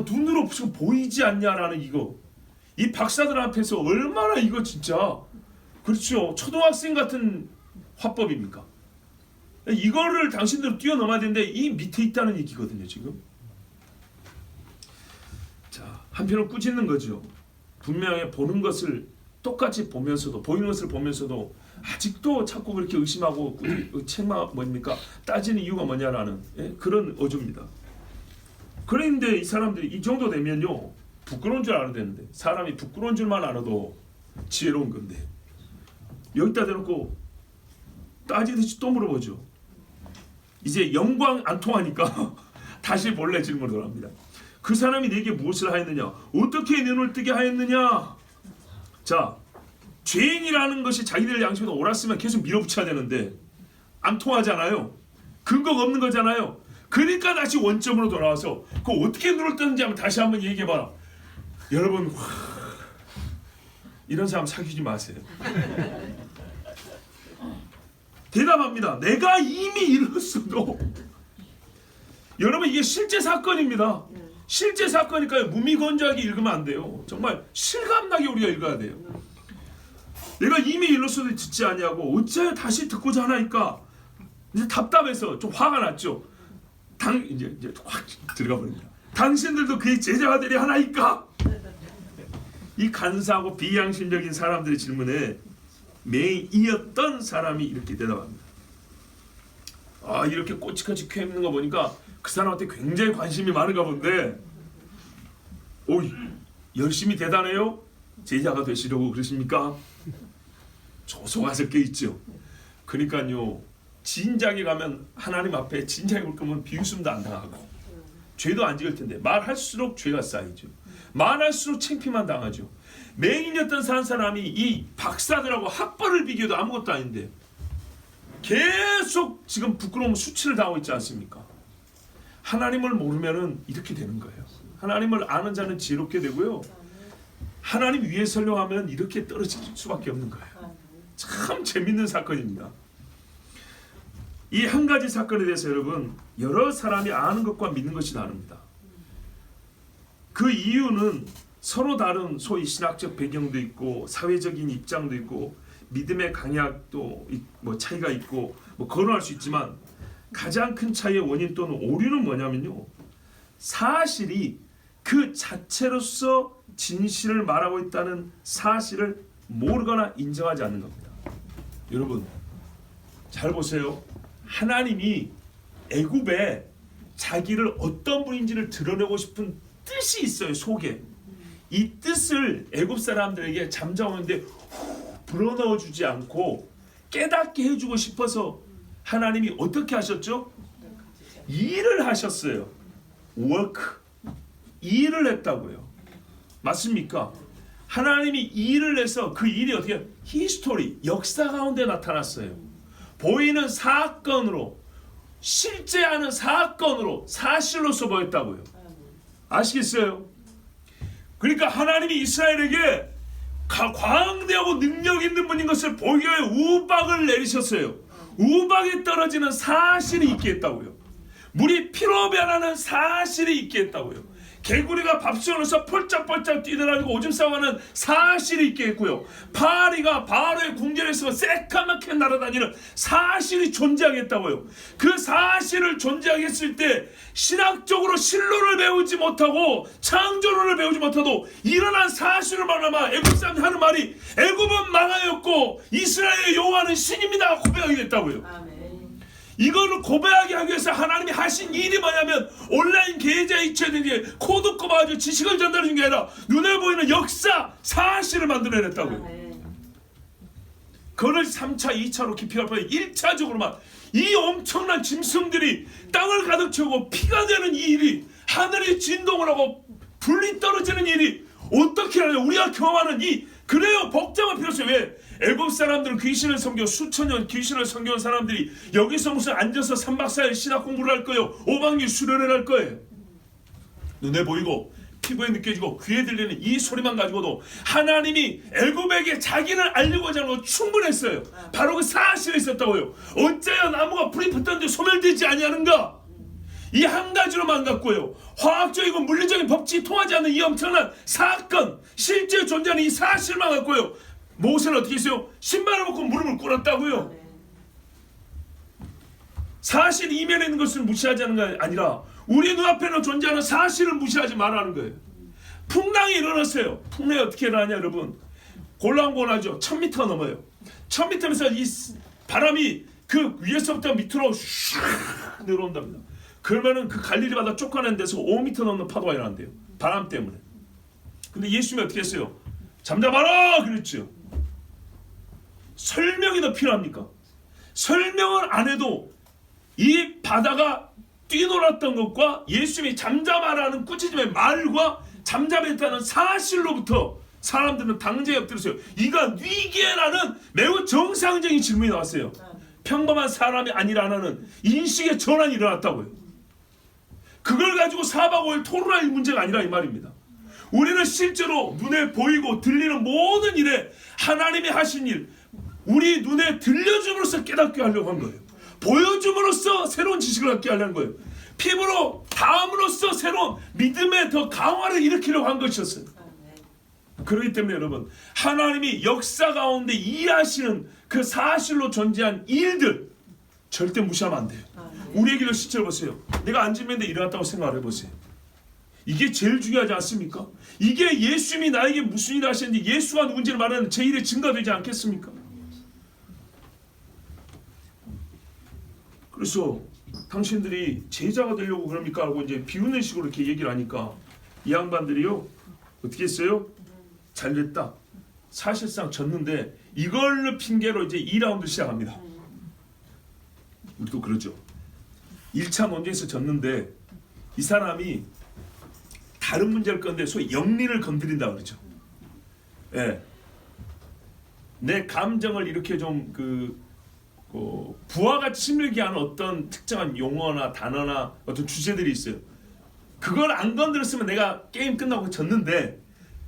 Speaker 1: 눈으로 지금 보이지 않냐라는 이거. 이 박사들 앞에서 얼마나 이거 진짜, 그렇죠, 초등학생 같은 화법입니까? 이거를 당신들은 뛰어넘어야 되는데 이 밑에 있다는 얘기거든요, 지금. 자, 한편으로 꾸짖는 거죠. 분명히 보는 것을 똑같이 보면서도, 보이는 것을 보면서도 아직도 자꾸 그렇게 의심하고 뭡니까? 따지는 이유가 뭐냐라는, 그런 어조입니다. 그런데 이 사람들이 이 정도 되면요, 부끄러운 줄 알아야 되는데, 사람이 부끄러운 줄만 알아도 지혜로운 건데, 여기다 대놓고 따지듯이 또 물어보죠. 이제 영광 안 통하니까 다시 본래 질문을 합니다. 그 사람이 네게 무엇을 하였느냐? 어떻게 눈을 뜨게 하였느냐? 자, 죄인이라는 것이 자기들 양심에도 옳았으면 계속 밀어붙여야 되는데 안 통하잖아요. 근거가 없는 거잖아요. 그러니까 다시 원점으로 돌아와서 그 어떻게 눈을 뜨는지 한번 다시 한번 얘기해봐라. 여러분, 이런 사람 사귀지 마세요. 대답합니다. 내가 이미 이뤘어도. 여러분, 이게 실제 사건입니다. 실제 사건이니까 무미건조하게 읽으면 안 돼요. 정말 실감나게 우리가 읽어야 돼요. 내가 이미 이뤘어도 듣지 아니하고 어찌하여 다시 듣고자 하나이까? 이제 답답해서 좀 화가 났죠. 이제 확 들어가 버립니다. 당신들도 그의 제자가 되려 하나이까? 이 간사하고 비양심적인 사람들의 질문에 맹이었던 사람이 이렇게 대답합니다. 이렇게 꼬치꼬치 캐묻는 거 보니까 그 사람한테 굉장히 관심이 많은가 본데, 열심히 대단해요? 제자가 되시려고 그러십니까? 조소가 섞여 있죠. 그러니까요, 진작에 가면 하나님 앞에 진작에 올 거면 비웃음도 안 당하고 죄도 안 지을 텐데 말할수록 죄가 쌓이죠. 말할수록 창피만 당하죠. 맹인이었던 산 사람이 이 박사들하고 학벌을 비교해도 아무것도 아닌데 계속 지금 부끄러움 수치를 당하고 있지 않습니까? 하나님을 모르면은 이렇게 되는 거예요. 하나님을 아는 자는 지혜롭게 되고요. 하나님 위에 서려고 하면 이렇게 떨어질 수밖에 없는 거예요. 참 재밌는 사건입니다. 이 한 가지 사건에 대해서 여러분 여러 사람이 아는 것과 믿는 것이 다릅니다. 그 이유는 서로 다른 소위 신학적 배경도 있고 사회적인 입장도 있고 믿음의 강약도 뭐 차이가 있고 뭐 거론할 수 있지만 가장 큰 차이의 원인 또는 오류는 뭐냐면요. 사실이 그 자체로서 진실을 말하고 있다는 사실을 모르거나 인정하지 않는 겁니다. 여러분 잘 보세요. 하나님이 애굽에 자기를 어떤 분인지를 드러내고 싶은 뜻이 있어요. 속에. 이 뜻을 애굽 사람들에게 잠자오는데 불어넣어 주지 않고 깨닫게 해주고 싶어서 하나님이 어떻게 하셨죠? 일을 하셨어요. work. 일을 했다고요. 맞습니까? 하나님이 일을 해서 그 일이 어떻게 히스토리, 역사 가운데 나타났어요. 보이는 사건으로, 실제 하는 사건으로, 사실로서 보였다고요. 아시겠어요? 그러니까 하나님이 이스라엘에게 광대하고 능력 있는 분인 것을 보기 위해 우박을 내리셨어요. 우박에 떨어지는 사실이 있게 했다고요. 물이 피로 변하는 사실이 있게 했다고요. 개구리가 밥수원에서 펄짝펄짝 뛰어다니고 오줌 싸고하는 사실이 있게 했고요. 파리가 바로의 궁전에서 새까맣게 날아다니는 사실이 존재하게 했다고요. 그 사실을 존재하게 했을 때 신학적으로 신론을 배우지 못하고 창조론을 배우지 못하도 일어난 사실을 말하면 애굽 사람들이 하는 말이 애굽은 망하였고 이스라엘의 여호와는 신입니다 고백하게 됐다고요.
Speaker 2: 아멘.
Speaker 1: 이거를 고백하게 하기 위해서 하나님이 하신 일이 뭐냐면 온라인 계좌 이체든지 코드 꼽아가지고 지식을 전달해 준 게 아니라 눈에 보이는 역사 사실을 만들어냈다고요. 그걸 3차 2차로 깊이 갈 뻔해 1차적으로만 이 엄청난 짐승들이 땅을 가득 채우고 피가 되는 이 일이 하늘이 진동을 하고 불이 떨어지는 일이 어떻게 하냐. 우리가 경험하는 이 그래요. 복잡한 필요 없어요. 왜? 애굽 사람들은 귀신을 섬겨 수천 년 귀신을 섬겨온 사람들이 여기서 무슨 앉아서 3박 4일 신학 공부를 할 거예요. 5박 6일 수련을 할 거예요. 눈에 보이고 피부에 느껴지고 귀에 들리는 이 소리만 가지고도 하나님이 애굽에게 자기를 알리고자 하는 거 충분했어요. 바로 그 사실이 있었다고요. 어째야 나무가 불이 붙었는데 소멸되지 아니하는가? 이 한 가지로만 갖고요. 화학적이고 물리적인 법칙이 통하지 않는 이 엄청난 사건, 실제 존재하는 이 사실만 갖고요. 모세는 어떻게 했어요? 신발을 벗고 무릎을 꿇었다고요. 사실 이면에 있는 것을 무시하지 않는 게 아니라 우리 눈앞에는 존재하는 사실을 무시하지 말라는 거예요. 풍랑이 일어났어요. 풍랑이 어떻게 일어나냐 여러분. 골랑골하죠. 1000m 넘어요. 1000m에서 이 바람이 그 위에서부터 밑으로 슉 내려온답니다. 그러면은 그 갈릴리 바다 쫓아낸 데서 5m 넘는 파도가 일어난대요. 바람 때문에. 근데 예수님이 어떻게 했어요? 잠잠하라 그랬죠. 설명이 더 필요합니까? 설명을 안 해도 이 바다가 뛰놀았던 것과 예수님이 잠잠하라는 꾸짖음의 말과 잠잠했다는 사실로부터 사람들은 당장에 엎드렸어요. 이가 위기라는 매우 정상적인 질문이 나왔어요. 평범한 사람이 아니라는 인식의 전환이 일어났다고요. 그걸 가지고 4박 5일 토론할 문제가 아니라 이 말입니다. 우리는 실제로 눈에 보이고 들리는 모든 일에 하나님이 하신 일, 우리 눈에 들려줌으로써 깨닫게 하려고 한 거예요. 보여줌으로써 새로운 지식을 갖게 하려는 거예요. 피부로 닿음으로써 새로운 믿음의 더 강화를 일으키려고 한 것이었어요. 그렇기 때문에 여러분, 하나님이 역사 가운데 일하시는 그 사실로 존재한 일들 절대 무시하면 안 돼요. 우리에게도 실제로 보세요. 내가 앉으면데 일어났다고 생각을 해보세요. 이게 제일 중요하지 않습니까? 이게 예수님이 나에게 무슨 일을 하셨는지 예수가 누군지를 말하는 제 일의 증거되지 않겠습니까? 그래서 당신들이 제자가 되려고 그럽니까? 하고 이제 비웃는 식으로 이렇게 얘기를 하니까 이 양반들이요 어떻게 했어요? 잘됐다. 사실상 졌는데 이걸로 핑계로 이제 2라운드 시작합니다. 우리도 그러죠. 1차 논쟁에서 졌는데 이 사람이 다른 문제를 건데 소위 영린을 건드린다 그러죠. 예. 내 감정을 이렇게 좀 부하가 치밀게 하는 어떤 특정한 용어나 단어나 어떤 주제들이 있어요. 그걸 안 건드렸으면 내가 게임 끝나고 졌는데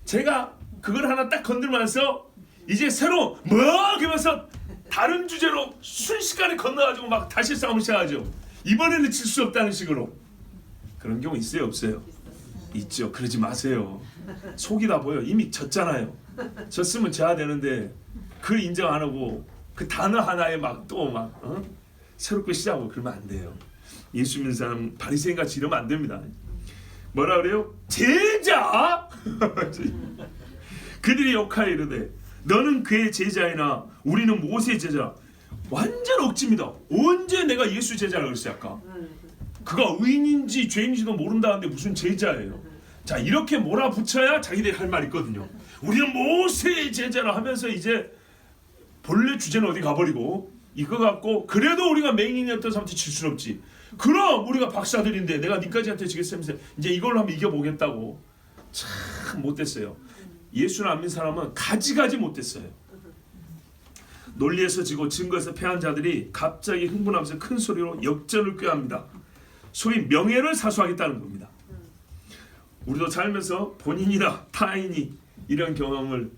Speaker 1: 제가 그걸 하나 딱 건들면서 이제 새로 그러면서 다른 주제로 순식간에 건너가지고 막 다시 싸움을 시작하죠. 이번에는 질 수 없다는 식으로. 그런 경우 있어요, 없어요? 있죠. 그러지 마세요. 속이 다 보여. 이미 졌잖아요. 졌으면 져야 되는데 그걸 인정 안 하고 그 단어 하나에 새롭게 시작하고 그러면 안 돼요. 예수 믿는 사람 바리새인같이 이러면 안 됩니다. 뭐라 그래요? 제자! 그들이 욕하여 이르되 너는 그의 제자이나 우리는 모세의 제자. 완전 억지입니다. 언제 내가 예수 제자라고 그랬어요 아까? 그가 의인인지 죄인인지도 모른다는데 무슨 제자예요. 자, 이렇게 몰아붙여야 자기들이 할 말이 있거든요. 우리는 모세의 제자라 하면서 이제 본래 주제는 어디 가버리고 이거 갖고 그래도 우리가 맹인이었던 사람한테 질 수는 없지. 그럼 우리가 박사들인데 내가 니까지한테 지겠으면서 이제 이걸로 한번 이겨보겠다고. 참 못됐어요. 예수를 안 믿는 사람은 가지가지 못됐어요. 논리에서 지고 증거에서 패한 자들이 갑자기 흥분하면서 큰 소리로 역전을 꾀합니다. 소위 명예를 사수하겠다는 겁니다. 우리도 살면서 본인이나 타인이 이런 경험을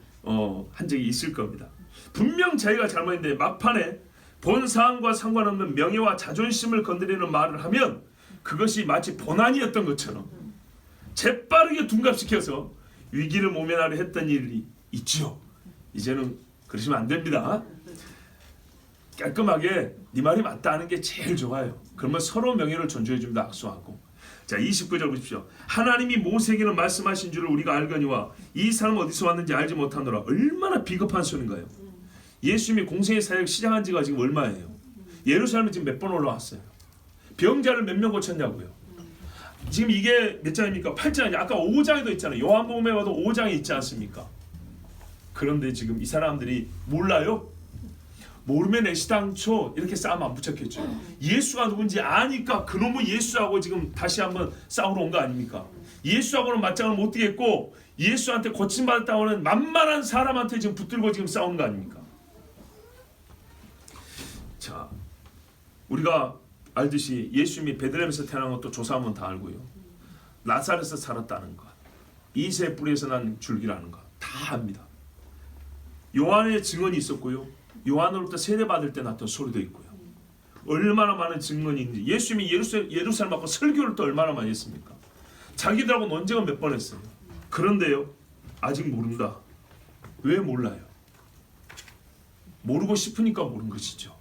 Speaker 1: 한 적이 있을 겁니다. 분명 자기가 잘못인데 막판에 본 사안과 상관없는 명예와 자존심을 건드리는 말을 하면 그것이 마치 본안이었던 것처럼 재빠르게 둔갑시켜서 위기를 모면하려 했던 일이 있죠. 이제는 그러시면 안 됩니다. 깔끔하게 네 말이 맞다 하는 게 제일 좋아요. 그러면 서로 명예를 존중해 줍니다. 악수하고. 자, 29절 보십시오. 하나님이 모세에게는 말씀하신 줄을 우리가 알거니와 이 사람 어디서 왔는지 알지 못하노라. 얼마나 비겁한 소리인가요? 예수님이 공생의 사역 시작한 지가 지금 얼마예요? 예루살렘에 지금 몇 번 올라왔어요? 병자를 몇 명 고쳤냐고요? 지금 이게 몇 장입니까? 8장이죠. 아까 5장에도 있잖아요. 요한복음에 와도 5장에 있지 않습니까? 그런데 지금 이 사람들이 몰라요? 모르면 애시당초 이렇게 싸움 안 붙였겠죠. 예수가 누군지 아니까 그놈의 예수하고 지금 다시 한번 싸우러 온 거 아닙니까? 예수하고는 맞짱을 못 뛰겠고 예수한테 고침받았다고 하는 만만한 사람한테 지금 붙들고 지금 싸우는 거 아닙니까? 자, 우리가 알듯이 예수님이 베들레헴에서 태어난 것도 조사하면 다 알고요. 나사렛에서 살았다는 것, 이세 뿌리에서 난 줄기라는 것 다 압니다. 요한의 증언이 있었고요. 요한으로부터 세례받을 때 났던 소리도 있고요. 얼마나 많은 증언이 있는지. 예수님이 예루살렘 와서 설교를 또 얼마나 많이 했습니까? 자기들하고 논쟁은 몇 번 했어요. 그런데요, 아직 모른다. 왜 몰라요? 모르고 싶으니까 모르는 것이죠.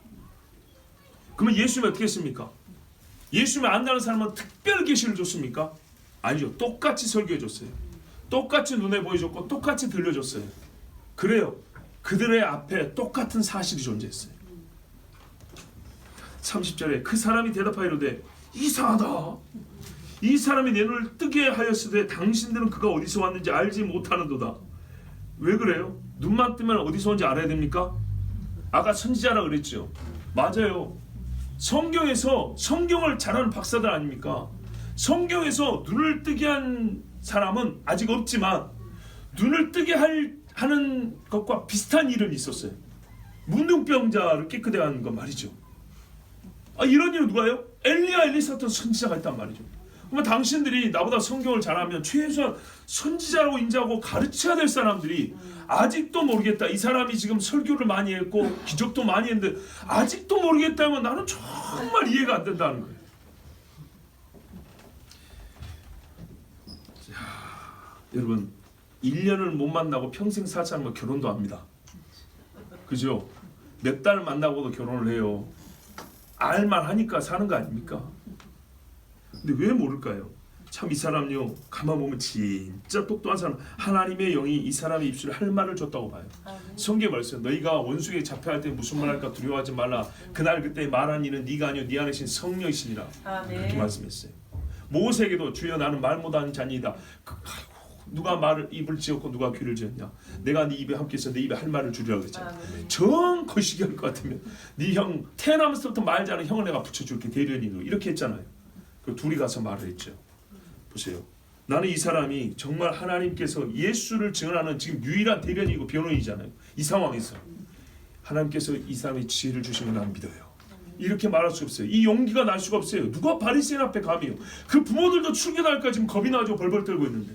Speaker 1: 그러면 예수님이 어떻게 했습니까? 예수님이 안다는 사람은 특별 계시를 줬습니까? 아니죠. 똑같이 설교해 줬어요. 똑같이 눈에 보여줬고 똑같이 들려줬어요. 그래요. 그들의 앞에 똑같은 사실이 존재했어요. 30절에 그 사람이 대답하이로되 이상하다. 이 사람이 내 눈을 뜨게 하였으되 당신들은 그가 어디서 왔는지 알지 못하는도다. 왜 그래요? 눈만 뜨면 어디서 온지 알아야 됩니까? 아까 선지자라 그랬죠. 맞아요. 성경에서 성경을 잘하는 박사들 아닙니까? 성경에서 눈을 뜨게 한 사람은 아직 없지만 눈을 뜨게 하는 것과 비슷한 일은 있었어요. 문둥병자를 깨끗하게 하는 것 말이죠. 이런 일은 누가요? 엘리야 엘리사 같은 선지자가 있단 말이죠. 그러면 당신들이 나보다 성경을 잘하면 최소한 선지자라고 인정하고 가르쳐야 될 사람들이 아직도 모르겠다. 이 사람이 지금 설교를 많이 했고 기적도 많이 했는데 아직도 모르겠다면 나는 정말 이해가 안 된다는 거예요. 자, 여러분 1년을 못 만나고 평생 살지 않으면 결혼도 합니다. 그죠? 몇 달 만나고도 결혼을 해요. 알만 하니까 사는 거 아닙니까? 근데 왜 모를까요? 참 이 사람요 가만 보면 진짜 똑똑한 사람. 하나님의 영이 이 사람의 입술에 할 말을 줬다고 봐요. 성경에 말했어요. 너희가 원수에게 잡혀갈 때 무슨 말 할까 두려워하지 말라. 그날 그때 말한 이는 네가 아니요 네 안에 계신 성령이시니라. 그렇게 말씀했어요. 모세에게도 주여 나는 말 못하는 자니이다. 누가 말을 입을 지었고 누가 귀를 지었냐? 내가 네 입에 함께 있어 네 입에 할 말을 주리라 그랬잖아. 정 거시기 할 것 같으면 네 형 태어나면서부터 말 잘하는 형을 내가 붙여줄게 대련이로 이렇게 했잖아요. 그 둘이 가서 말을 했죠. 보세요. 나는 이 사람이 정말 하나님께서 예수를 증언하는 지금 유일한 대변이고 변호인이잖아요. 이 상황에서 하나님께서 이 사람의 지혜를 주시면 나는 믿어요. 이렇게 말할 수 없어요. 이 용기가 날 수가 없어요. 누가 바리새인 앞에 감히요. 그 부모들도 출교할까 지금 겁이 나죠. 벌벌 떨고 있는데.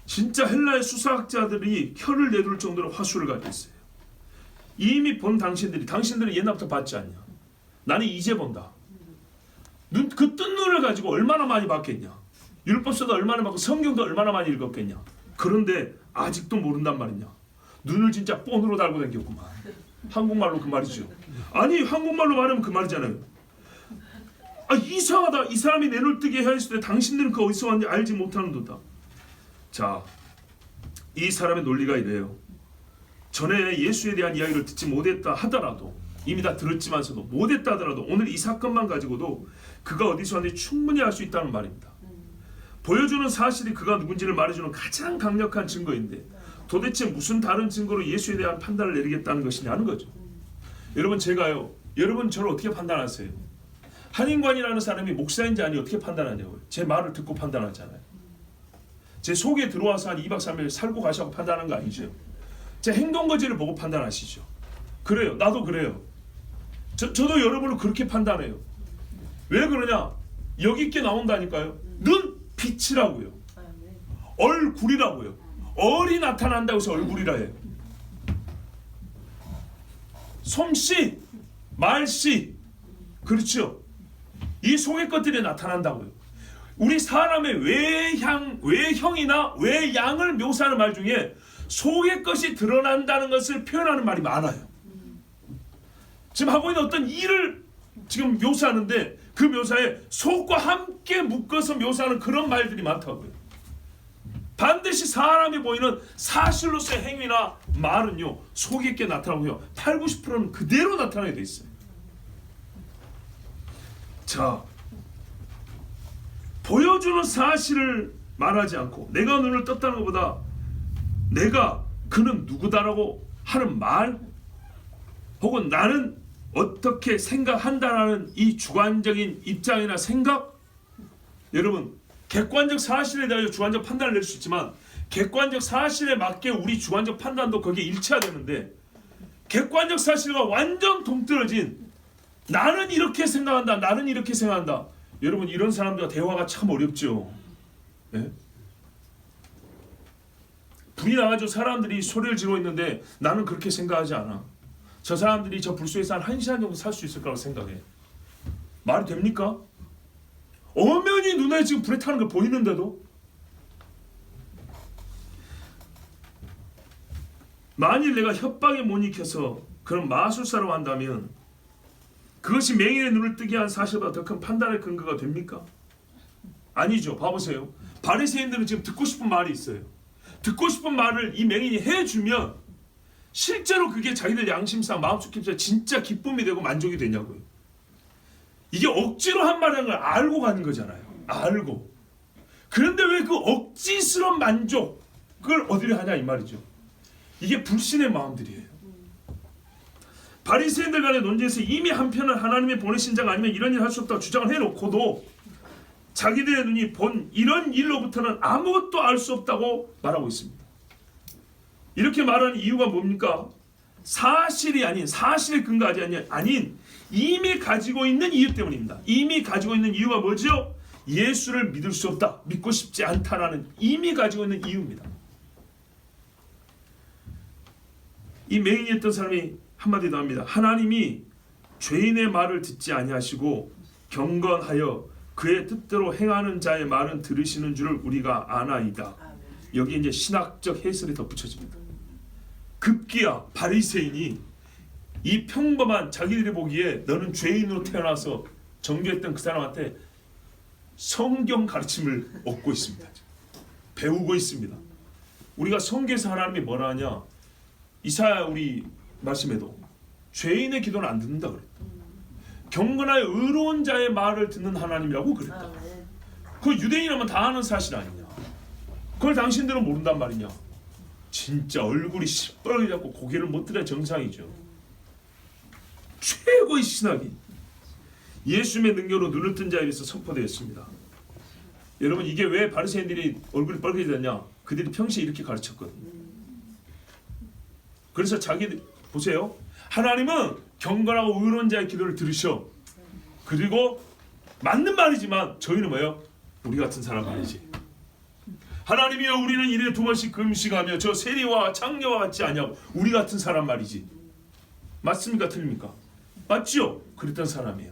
Speaker 1: 진짜 헬라의 수사학자들이 혀를 내둘 정도로 화수를 가지고 있어요. 이미 본 당신들은 옛날부터 봤지 않냐. 나는 이제 본다. 그 뜬 눈을 가지고 얼마나 많이 봤겠냐. 율법서도 얼마나 봤고 성경도 얼마나 많이 읽었겠냐. 그런데 아직도 모른단 말이냐. 눈을 진짜 폰으로 달고 다녔구만. 한국말로 그 말이죠. 아니 한국말로 말하면 그 말이잖아요. 아 이상하다. 이 사람이 내 눈을 뜨게 하였을 때 당신들은 그 어디서 왔는지 알지 못하는도다. 자, 이 사람의 논리가 이래요. 전에 예수에 대한 이야기를 듣지 못했다 하더라도 이미 다 들었지만서도 못했다 하더라도 오늘 이 사건만 가지고도 그가 어디서 왔는지 충분히 알 수 있다는 말입니다. 보여주는 사실이 그가 누군지를 말해주는 가장 강력한 증거인데 도대체 무슨 다른 증거로 예수에 대한 판단을 내리겠다는 것이냐는 거죠. 여러분 제가요. 여러분 저를 어떻게 판단하세요? 한인관이라는 사람이 목사인지 아닌지 어떻게 판단하냐고요. 제 말을 듣고 판단하잖아요. 제 속에 들어와서 한 2박 3일 살고 가시고 판단하는 거 아니죠. 제 행동거지를 보고 판단하시죠. 그래요. 나도 그래요. 저도 여러분을 그렇게 판단해요. 왜 그러냐? 여기 있게 나온다니까요. 눈 빛이라고요. 얼굴이라고요. 얼이 나타난다고 해서 얼굴이라 해요. 솜씨, 말씨, 그렇죠. 이 속의 것들이 나타난다고요. 우리 사람의 외형이나 외양을 묘사하는 말 중에 속의 것이 드러난다는 것을 표현하는 말이 많아요. 지금 하고 있는 어떤 일을 지금 묘사하는데 그 묘사에 속과 함께 묶어서 묘사하는 그런 말들이 많다고요. 반드시 사람이 보이는 사실로서의 행위나 말은요 속에 있게 나타나고요 8, 90%는 그대로 나타나게 돼 있어요. 자, 보여주는 사실을 말하지 않고 내가 눈을 떴다는 것보다 내가 그는 누구다라고 하는 말 혹은 나는 어떻게 생각한다라는 이 주관적인 입장이나 생각, 여러분 객관적 사실에 대하여 주관적 판단을 낼 수 있지만 객관적 사실에 맞게 우리 주관적 판단도 거기에 일치해야 되는데 객관적 사실과 완전 동떨어진 나는 이렇게 생각한다, 나는 이렇게 생각한다. 여러분 이런 사람들과 대화가 참 어렵죠. 네? 불이 나가지고 사람들이 소리를 지르고 있는데 나는 그렇게 생각하지 않아. 저 사람들이 저 불 속에서 한 1시간 정도 살 수 있을 거라고 생각해. 말이 됩니까? 엄연히 눈에 지금 불에 타는 거 보이는데도 만일 내가 협박에 못 익혀서 그런 마술사로 한다면 그것이 맹인의 눈을 뜨게 한 사실보다 더 큰 판단의 근거가 됩니까? 아니죠. 봐보세요. 바리새인들은 지금 듣고 싶은 말이 있어요. 듣고 싶은 말을 이 맹인이 해주면 실제로 그게 자기들 양심상 마음속 깊이 진짜 기쁨이 되고 만족이 되냐고요. 이게 억지로 한 말이라는 걸 알고 가는 거잖아요. 알고. 그런데 왜 그 억지스러운 만족을 얻으려 하냐 이 말이죠. 이게 불신의 마음들이에요. 바리새인들 간의 논쟁에서 이미 한편은 하나님의 보내신 자가 아니면 이런 일 할 수 없다고 주장을 해놓고도 자기들의 눈이 본 이런 일로부터는 아무것도 알 수 없다고 말하고 있습니다. 이렇게 말하는 이유가 뭡니까? 사실이 아닌, 사실의 근거가 아닌 이미 가지고 있는 이유 때문입니다. 이미 가지고 있는 이유가 뭐죠? 예수를 믿을 수 없다, 믿고 싶지 않다라는 이미 가지고 있는 이유입니다. 이 맹인이었던 사람이 한마디 더 합니다. 하나님이 죄인의 말을 듣지 아니하시고 경건하여 그의 뜻대로 행하는 자의 말은 들으시는 줄을 우리가 아나이다. 여기 이제 신학적 해설이 덧붙여집니다. 급기야 바리새인이 이 평범한 자기들이 보기에 너는 죄인으로 태어나서 정죄했던 그 사람한테 성경 가르침을 얻고 있습니다. 배우고 있습니다. 우리가 성경에서 하나님이 뭐라 하냐? 이사야 우리 말씀에도 죄인의 기도는 안 듣는다 그랬다. 경건하여 의로운 자의 말을 듣는 하나님이라고 그랬다. 그 유대인이라면 다 아는 사실 아니냐? 그걸 당신들은 모른단 말이냐? 진짜 얼굴이 시뻘게 잡고 고개를 못 들어야 정상이죠. 최고의 신학이 예수님의 능력으로 눈을 뜬 자에 대해서 선포되었습니다. 여러분 이게 왜 바리새인들이 얼굴이 빨개졌냐? 그들이 평소에 이렇게 가르쳤거든. 그래서 자기들 보세요. 하나님은 경건하고 의로운 자의 기도를 들으셔. 그리고 맞는 말이지만 저희는 뭐예요? 우리 같은 사람 말이지. 하나님이여 우리는 일에 2번씩 금식하며 저 세리와 창녀와 같지 않냐고. 우리 같은 사람 말이지. 맞습니까? 틀립니까? 맞죠? 그랬던 사람이에요.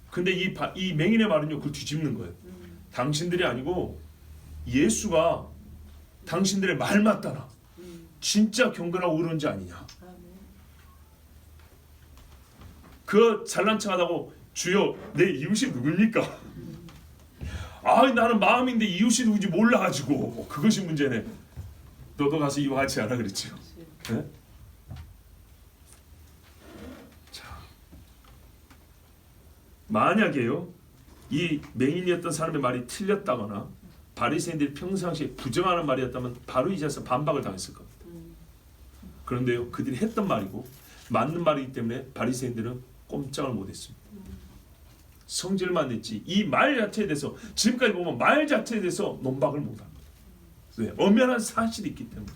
Speaker 1: 근데 이 맹인의 말은요, 그걸 뒤집는 거예요. 당신들이 아니고 예수가 당신들의 말 맞다나 진짜 경건하고 의로운 자 아니냐. 그 잘난 척하다고 주여 내 이웃이 누굽니까? 아 나는 마음인데 이웃이 누군지 몰라가지고 그것이 문제네. 너도 가서 이와 같이 하라 그랬죠. 네? 자, 만약에요 이 맹인이었던 사람의 말이 틀렸다거나 바리새인들이 평상시에 부정하는 말이었다면 바로 이 자리에서 반박을 당했을 겁니다. 그런데요 그들이 했던 말이고 맞는 말이기 때문에 바리새인들은 꼼짝을 못했습니다. 성질만 냈지 이 말 자체에 대해서 지금까지 보면 말 자체에 대해서 논박을 못합니다. 왜? 엄연한 사실이 있기 때문에.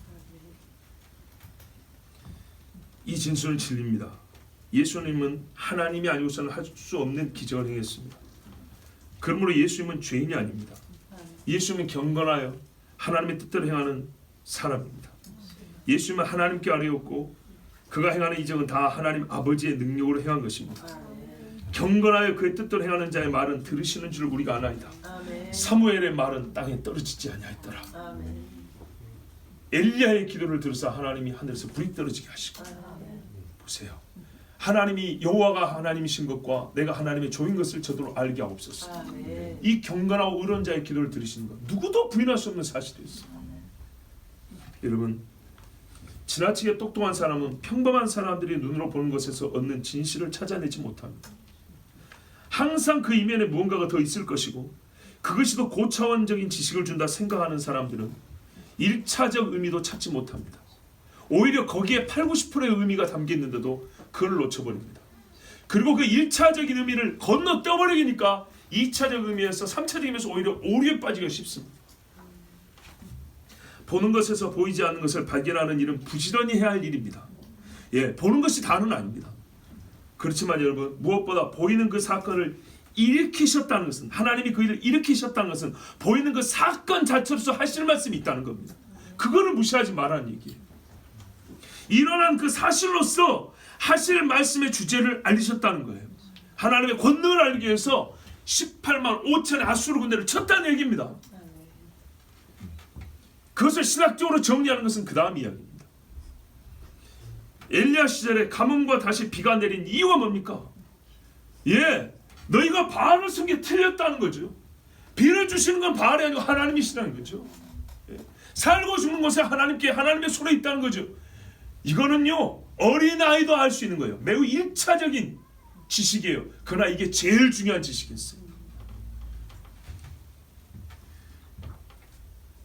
Speaker 1: 이 진술은 진리입니다. 예수님은 하나님이 아니고서는 할 수 없는 기적을 행했습니다. 그러므로 예수님은 죄인이 아닙니다. 예수님은 경건하여 하나님의 뜻대로 행하는 사람입니다. 예수님은 하나님께 아뢰었고 그가 행하는 이적은 다 하나님 아버지의 능력으로 행한 것입니다. 경건하여 그의 뜻대로 행하는 자의 말은 들으시는 줄 우리가 아나이다. 사무엘의 말은 땅에 떨어지지 아니하였더라. 엘리야의 기도를 들으사 하나님이 하늘에서 불이 떨어지게 하시고. 보세요. 하나님이 여호와가 하나님이신 것과 내가 하나님의 종인 것을 저도 알게 하옵소서. 이 경건하고 의로운 자의 기도를 들으시는 것 누구도 부인할 수 없는 사실이었어요. 여러분 지나치게 똑똑한 사람은 평범한 사람들이 눈으로 보는 것에서 얻는 진실을 찾아내지 못합니다. 항상 그 이면에 무언가가 더 있을 것이고 그것이 더 고차원적인 지식을 준다 생각하는 사람들은 1차적 의미도 찾지 못합니다. 오히려 거기에 80~90%의 의미가 담겨 있는데도 그걸 놓쳐버립니다. 그리고 그 1차적인 의미를 건너 떠버리니까 2차적 의미에서 3차적 의미에서 오히려 오류에 빠지기가 쉽습니다. 보는 것에서 보이지 않는 것을 발견하는 일은 부지런히 해야 할 일입니다. 예, 보는 것이 다는 아닙니다. 그렇지만 여러분 무엇보다 보이는 그 사건을 일으키셨다는 것은 하나님이 그 일을 일으키셨다는 것은 보이는 그 사건 자체로서 하실 말씀이 있다는 겁니다. 그거를 무시하지 말라는 얘기예요. 일어난 그 사실로서 하실 말씀의 주제를 알리셨다는 거예요. 하나님의 권능을 알기 위해서 18만 5천의 아수르 군대를 쳤다는 얘기입니다. 그것을 신학적으로 정리하는 것은 그 다음 이야기입니다. 엘리야 시절에 가뭄과 다시 비가 내린 이유가 뭡니까? 예, 너희가 바알을 섬긴 게 틀렸다는 거죠. 비를 주시는 건 바알이 아니고 하나님이시라는 거죠. 예, 살고 죽는 곳에 하나님께 하나님의 손에 있다는 거죠. 이거는요 어린아이도 알 수 있는 거예요. 매우 1차적인 지식이에요. 그러나 이게 제일 중요한 지식이었어요.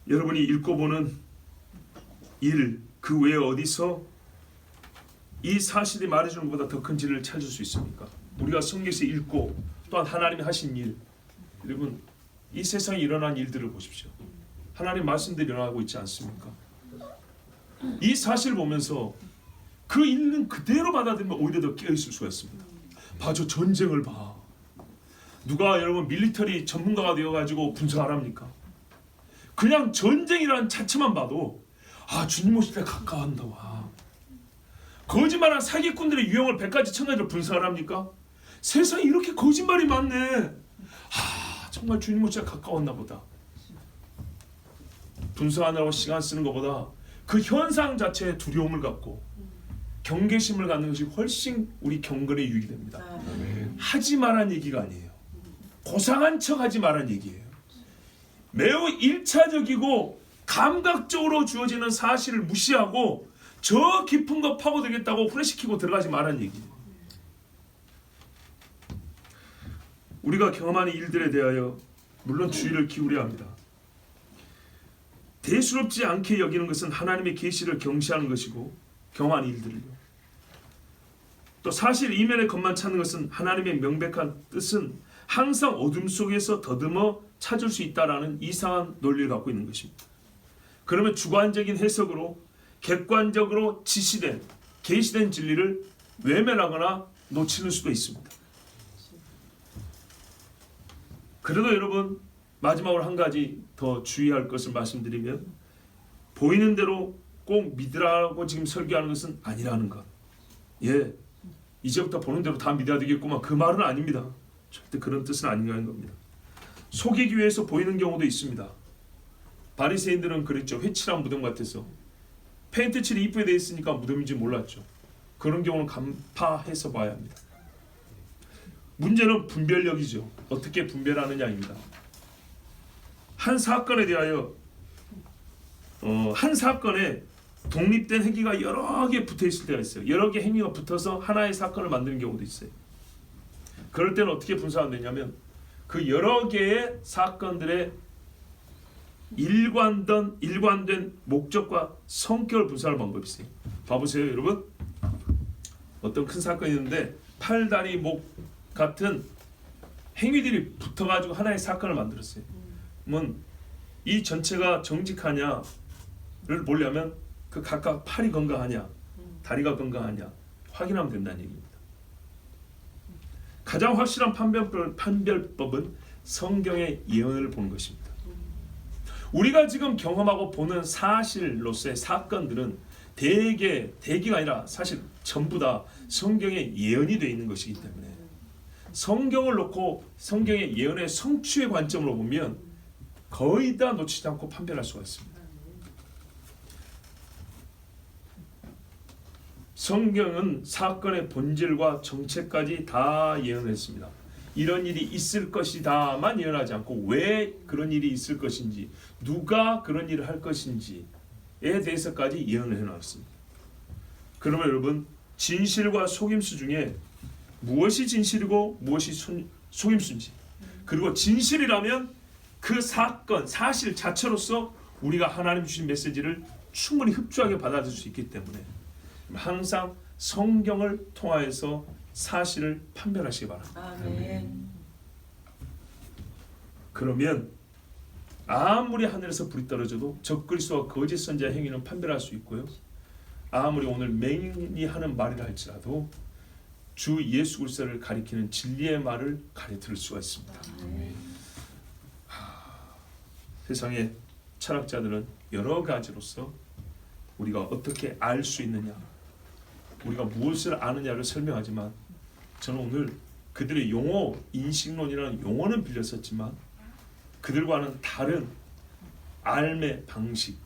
Speaker 1: 여러분이 읽고 보는 일 그 외에 어디서 이 사실이 말해주는 것보다 더 큰 진리를 찾을 수 있습니까? 우리가 성경에서 읽고 또한 하나님이 하신 일, 여러분 이 세상에 일어난 일들을 보십시오. 하나님 말씀들이 일어나고 있지 않습니까? 이 사실을 보면서 그 있는 그대로 받아들이면 오히려 더 깨어있을 수가 있습니다. 봐, 저 전쟁을 봐. 누가 여러분 밀리터리 전문가가 되어가지고 분석하랍니까? 그냥 전쟁이라는 자체만 봐도 아 주님 오실 때 가까워한다. 와. 거짓말한 사기꾼들의 유형을 100가지 1000가지로 분석하랍니까? 세상에 이렇게 거짓말이 많네. 아 정말 주님 오실 때 가까웠나 보다. 분석하느라고 시간 쓰는 것보다 그 현상 자체에 두려움을 갖고 경계심을 갖는 것이 훨씬 우리 경건에 유익이 됩니다. 하지 말란 얘기가 아니에요. 고상한 척 하지 말란 얘기예요. 매우 1차적이고 감각적으로 주어지는 사실을 무시하고 저 깊은 거 파고들겠다고 후레시키고 들어가지 말란 얘기예요. 우리가 경험하는 일들에 대하여 물론 주의를 기울여야 합니다. 대수롭지 않게 여기는 것은 하나님의 계시를 경시하는 것이고 경험한 일들을요. 또 사실 이면의 것만 찾는 것은 하나님의 명백한 뜻은 항상 어둠 속에서 더듬어 찾을 수 있다라는 이상한 논리를 갖고 있는 것입니다. 그러면 주관적인 해석으로 객관적으로 지시된 계시된 진리를 외면하거나 놓치는 수도 있습니다. 그래도 여러분 마지막으로 한 가지 더 주의할 것을 말씀드리면 보이는 대로 꼭 믿으라고 지금 설교하는 것은 아니라는 것. 예, 이제부터 보는 대로 다 믿어야 되겠구만, 그 말은 아닙니다. 절대 그런 뜻은 아니라는 겁니다. 속이기 위해서 보이는 경우도 있습니다. 바리새인들은 그랬죠. 회칠한 무덤 같아서 페인트 칠이 이쁘게 되어 있으니까 무덤인지 몰랐죠. 그런 경우는 간파해서 봐야 합니다. 문제는 분별력이죠. 어떻게 분별하느냐입니다. 한 사건에 대하여 한 사건에 독립된 행위가 여러 개 붙어 있을 때가 있어요. 여러 개 행위가 붙어서 하나의 사건을 만드는 경우도 있어요. 그럴 때는 어떻게 분석하면 되냐면 그 여러 개의 사건들의 일관된 목적과 성격을 분석하는 방법이 있어요. 봐보세요, 여러분. 어떤 큰 사건이 있는데 팔다리 목 같은 행위들이 붙어가지고 하나의 사건을 만들었어요. 그러면 이 전체가 정직하냐를 보려면 그 각각 팔이 건강하냐, 다리가 건강하냐 확인하면 된다는 얘기입니다. 가장 확실한 판별법은 성경의 예언을 보는 것입니다. 우리가 지금 경험하고 보는 사실로서의 사건들은 대개가 아니라 사실 전부 다 성경의 예언이 되어 있는 것이기 때문에 성경을 놓고 성경의 예언의 성취의 관점으로 보면 거의 다 놓치지 않고 판별할 수가 있습니다. 성경은 사건의 본질과 정체까지 다 예언했습니다. 이런 일이 있을 것이다만 예언하지 않고 왜 그런 일이 있을 것인지, 누가 그런 일을 할 것인지에 대해서까지 예언을 해놨습니다. 그러면 여러분, 진실과 속임수 중에 무엇이 진실이고 무엇이 속임수인지, 그리고 진실이라면 그 사건, 사실 자체로서 우리가 하나님 주신 메시지를 충분히 흡수하게 받아들일 수 있기 때문에 항상 성경을 통하여서 사실을 판별하시기 바랍니다.
Speaker 2: 아멘.
Speaker 1: 그러면 아무리 하늘에서 불이 떨어져도 적그리스도와 거짓 선지자의 행위는 판별할 수 있고요. 아무리 오늘 맹인이 하는 말이라 할지라도 주 예수 그리스도를 가리키는 진리의 말을 가르칠 수가 있습니다. 세상의 철학자들은 여러 가지로서 우리가 어떻게 알 수 있느냐, 우리가 무엇을 아느냐를 설명하지만 저는 오늘 그들의 용어, 인식론이라는 용어는 빌려 썼지만 그들과는 다른 알매 방식,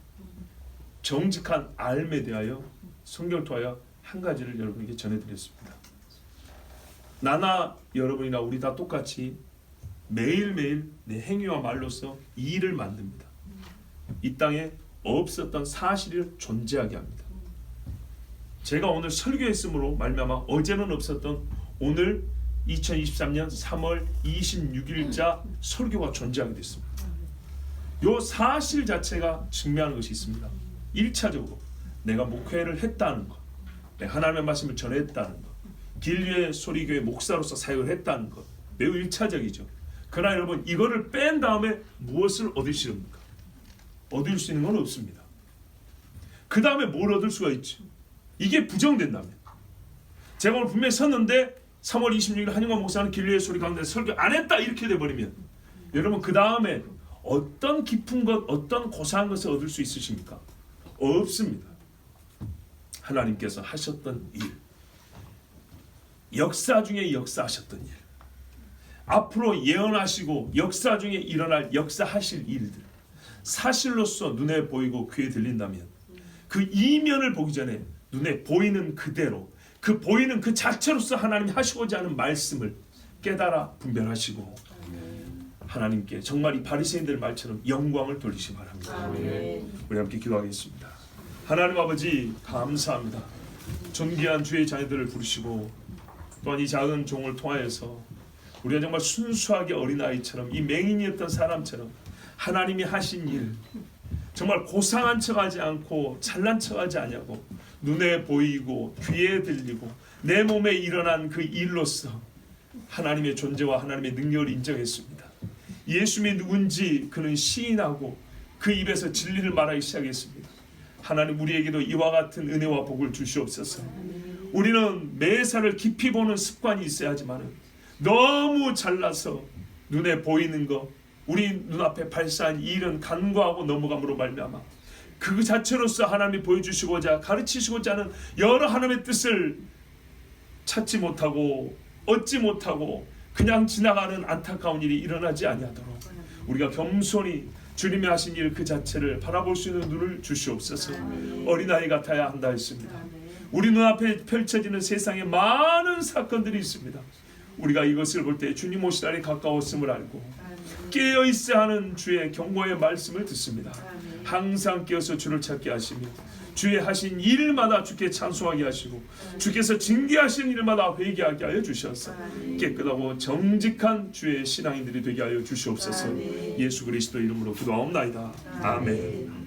Speaker 1: 정직한 알매에 대하여 성경을 통하여 한 가지를 여러분에게 전해드렸습니다. 나나 여러분이나 우리 다 똑같이 매일매일 내 행위와 말로서 이 일을 만듭니다. 이 땅에 없었던 사실을 존재하게 합니다. 제가 오늘 설교했으므로 말미암아 어제는 없었던 오늘 2023년 3월 26일자 설교가 존재하게 됐습니다. 이 사실 자체가 증명하는 것이 있습니다. 1차적으로 내가 목회를 했다는 것, 내가 하나님의 말씀을 전했다는 것, 길리의 소리교회 목사로서 사역을 했다는 것, 매우 1차적이죠. 그러나 여러분, 이거를 뺀 다음에 무엇을 얻으시렵니까? 얻을 수 있는 건 없습니다. 그 다음에 뭘 얻을 수가 있죠? 이게 부정된다면, 제가 오늘 분명히 섰는데 3월 26일 한영관 목사는 길리의 소리 가운데 설교 안 했다 이렇게 돼버리면 여러분 그 다음에 어떤 깊은 것, 어떤 고상한 것을 얻을 수 있으십니까? 없습니다. 하나님께서 하셨던 일, 역사 중에 역사하셨던 일, 앞으로 예언하시고 역사 중에 일어날 역사하실 일들, 사실로서 눈에 보이고 귀에 들린다면 그 이면을 보기 전에 눈에 보이는 그대로, 그 보이는 그 자체로서 하나님이 하시고자 하는 말씀을 깨달아 분별하시고 하나님께 정말 이 바리새인들 말처럼 영광을 돌리시기 바랍니다.
Speaker 2: 아멘.
Speaker 1: 우리 함께 기도하겠습니다. 하나님 아버지, 감사합니다. 존귀한 주의 자녀들을 부르시고 또한 이 작은 종을 통하여서 우리가 정말 순수하게 어린아이처럼, 이 맹인이었던 사람처럼 하나님이 하신 일, 정말 고상한 척하지 않고 잘난 척하지 않냐고 눈에 보이고 귀에 들리고 내 몸에 일어난 그 일로서 하나님의 존재와 하나님의 능력을 인정했습니다. 예수님이 누군지 그는 시인하고 그 입에서 진리를 말하기 시작했습니다. 하나님 우리에게도 이와 같은 은혜와 복을 주시옵소서. 우리는 매사를 깊이 보는 습관이 있어야 하지만 너무 잘나서 눈에 보이는 거, 우리 눈앞에 발사한 이 일은 간과하고 넘어감으로 말미암아 그 자체로서 하나님이 보여주시고자 가르치시고자 하는 여러 하나님의 뜻을 찾지 못하고 얻지 못하고 그냥 지나가는 안타까운 일이 일어나지 아니하도록 우리가 겸손히 주님이 하신 일 그 자체를 바라볼 수 있는 눈을 주시옵소서. 어린아이 같아야 한다 했습니다. 우리 눈앞에 펼쳐지는 세상에 많은 사건들이 있습니다. 우리가 이것을 볼 때 주님 오실 날이 가까웠음을 알고 깨어있어야 하는 주의 경고의 말씀을 듣습니다. 항상 깨어서 주를 찾게 하시며 주의 하신 일마다 주께 찬송하게 하시고 주께서 징계하신 일마다 회개하게 하여 주셔서 깨끗하고 정직한 주의 신앙인들이 되게 하여 주시옵소서. 예수 그리스도 이름으로 기도하옵나이다. 아멘.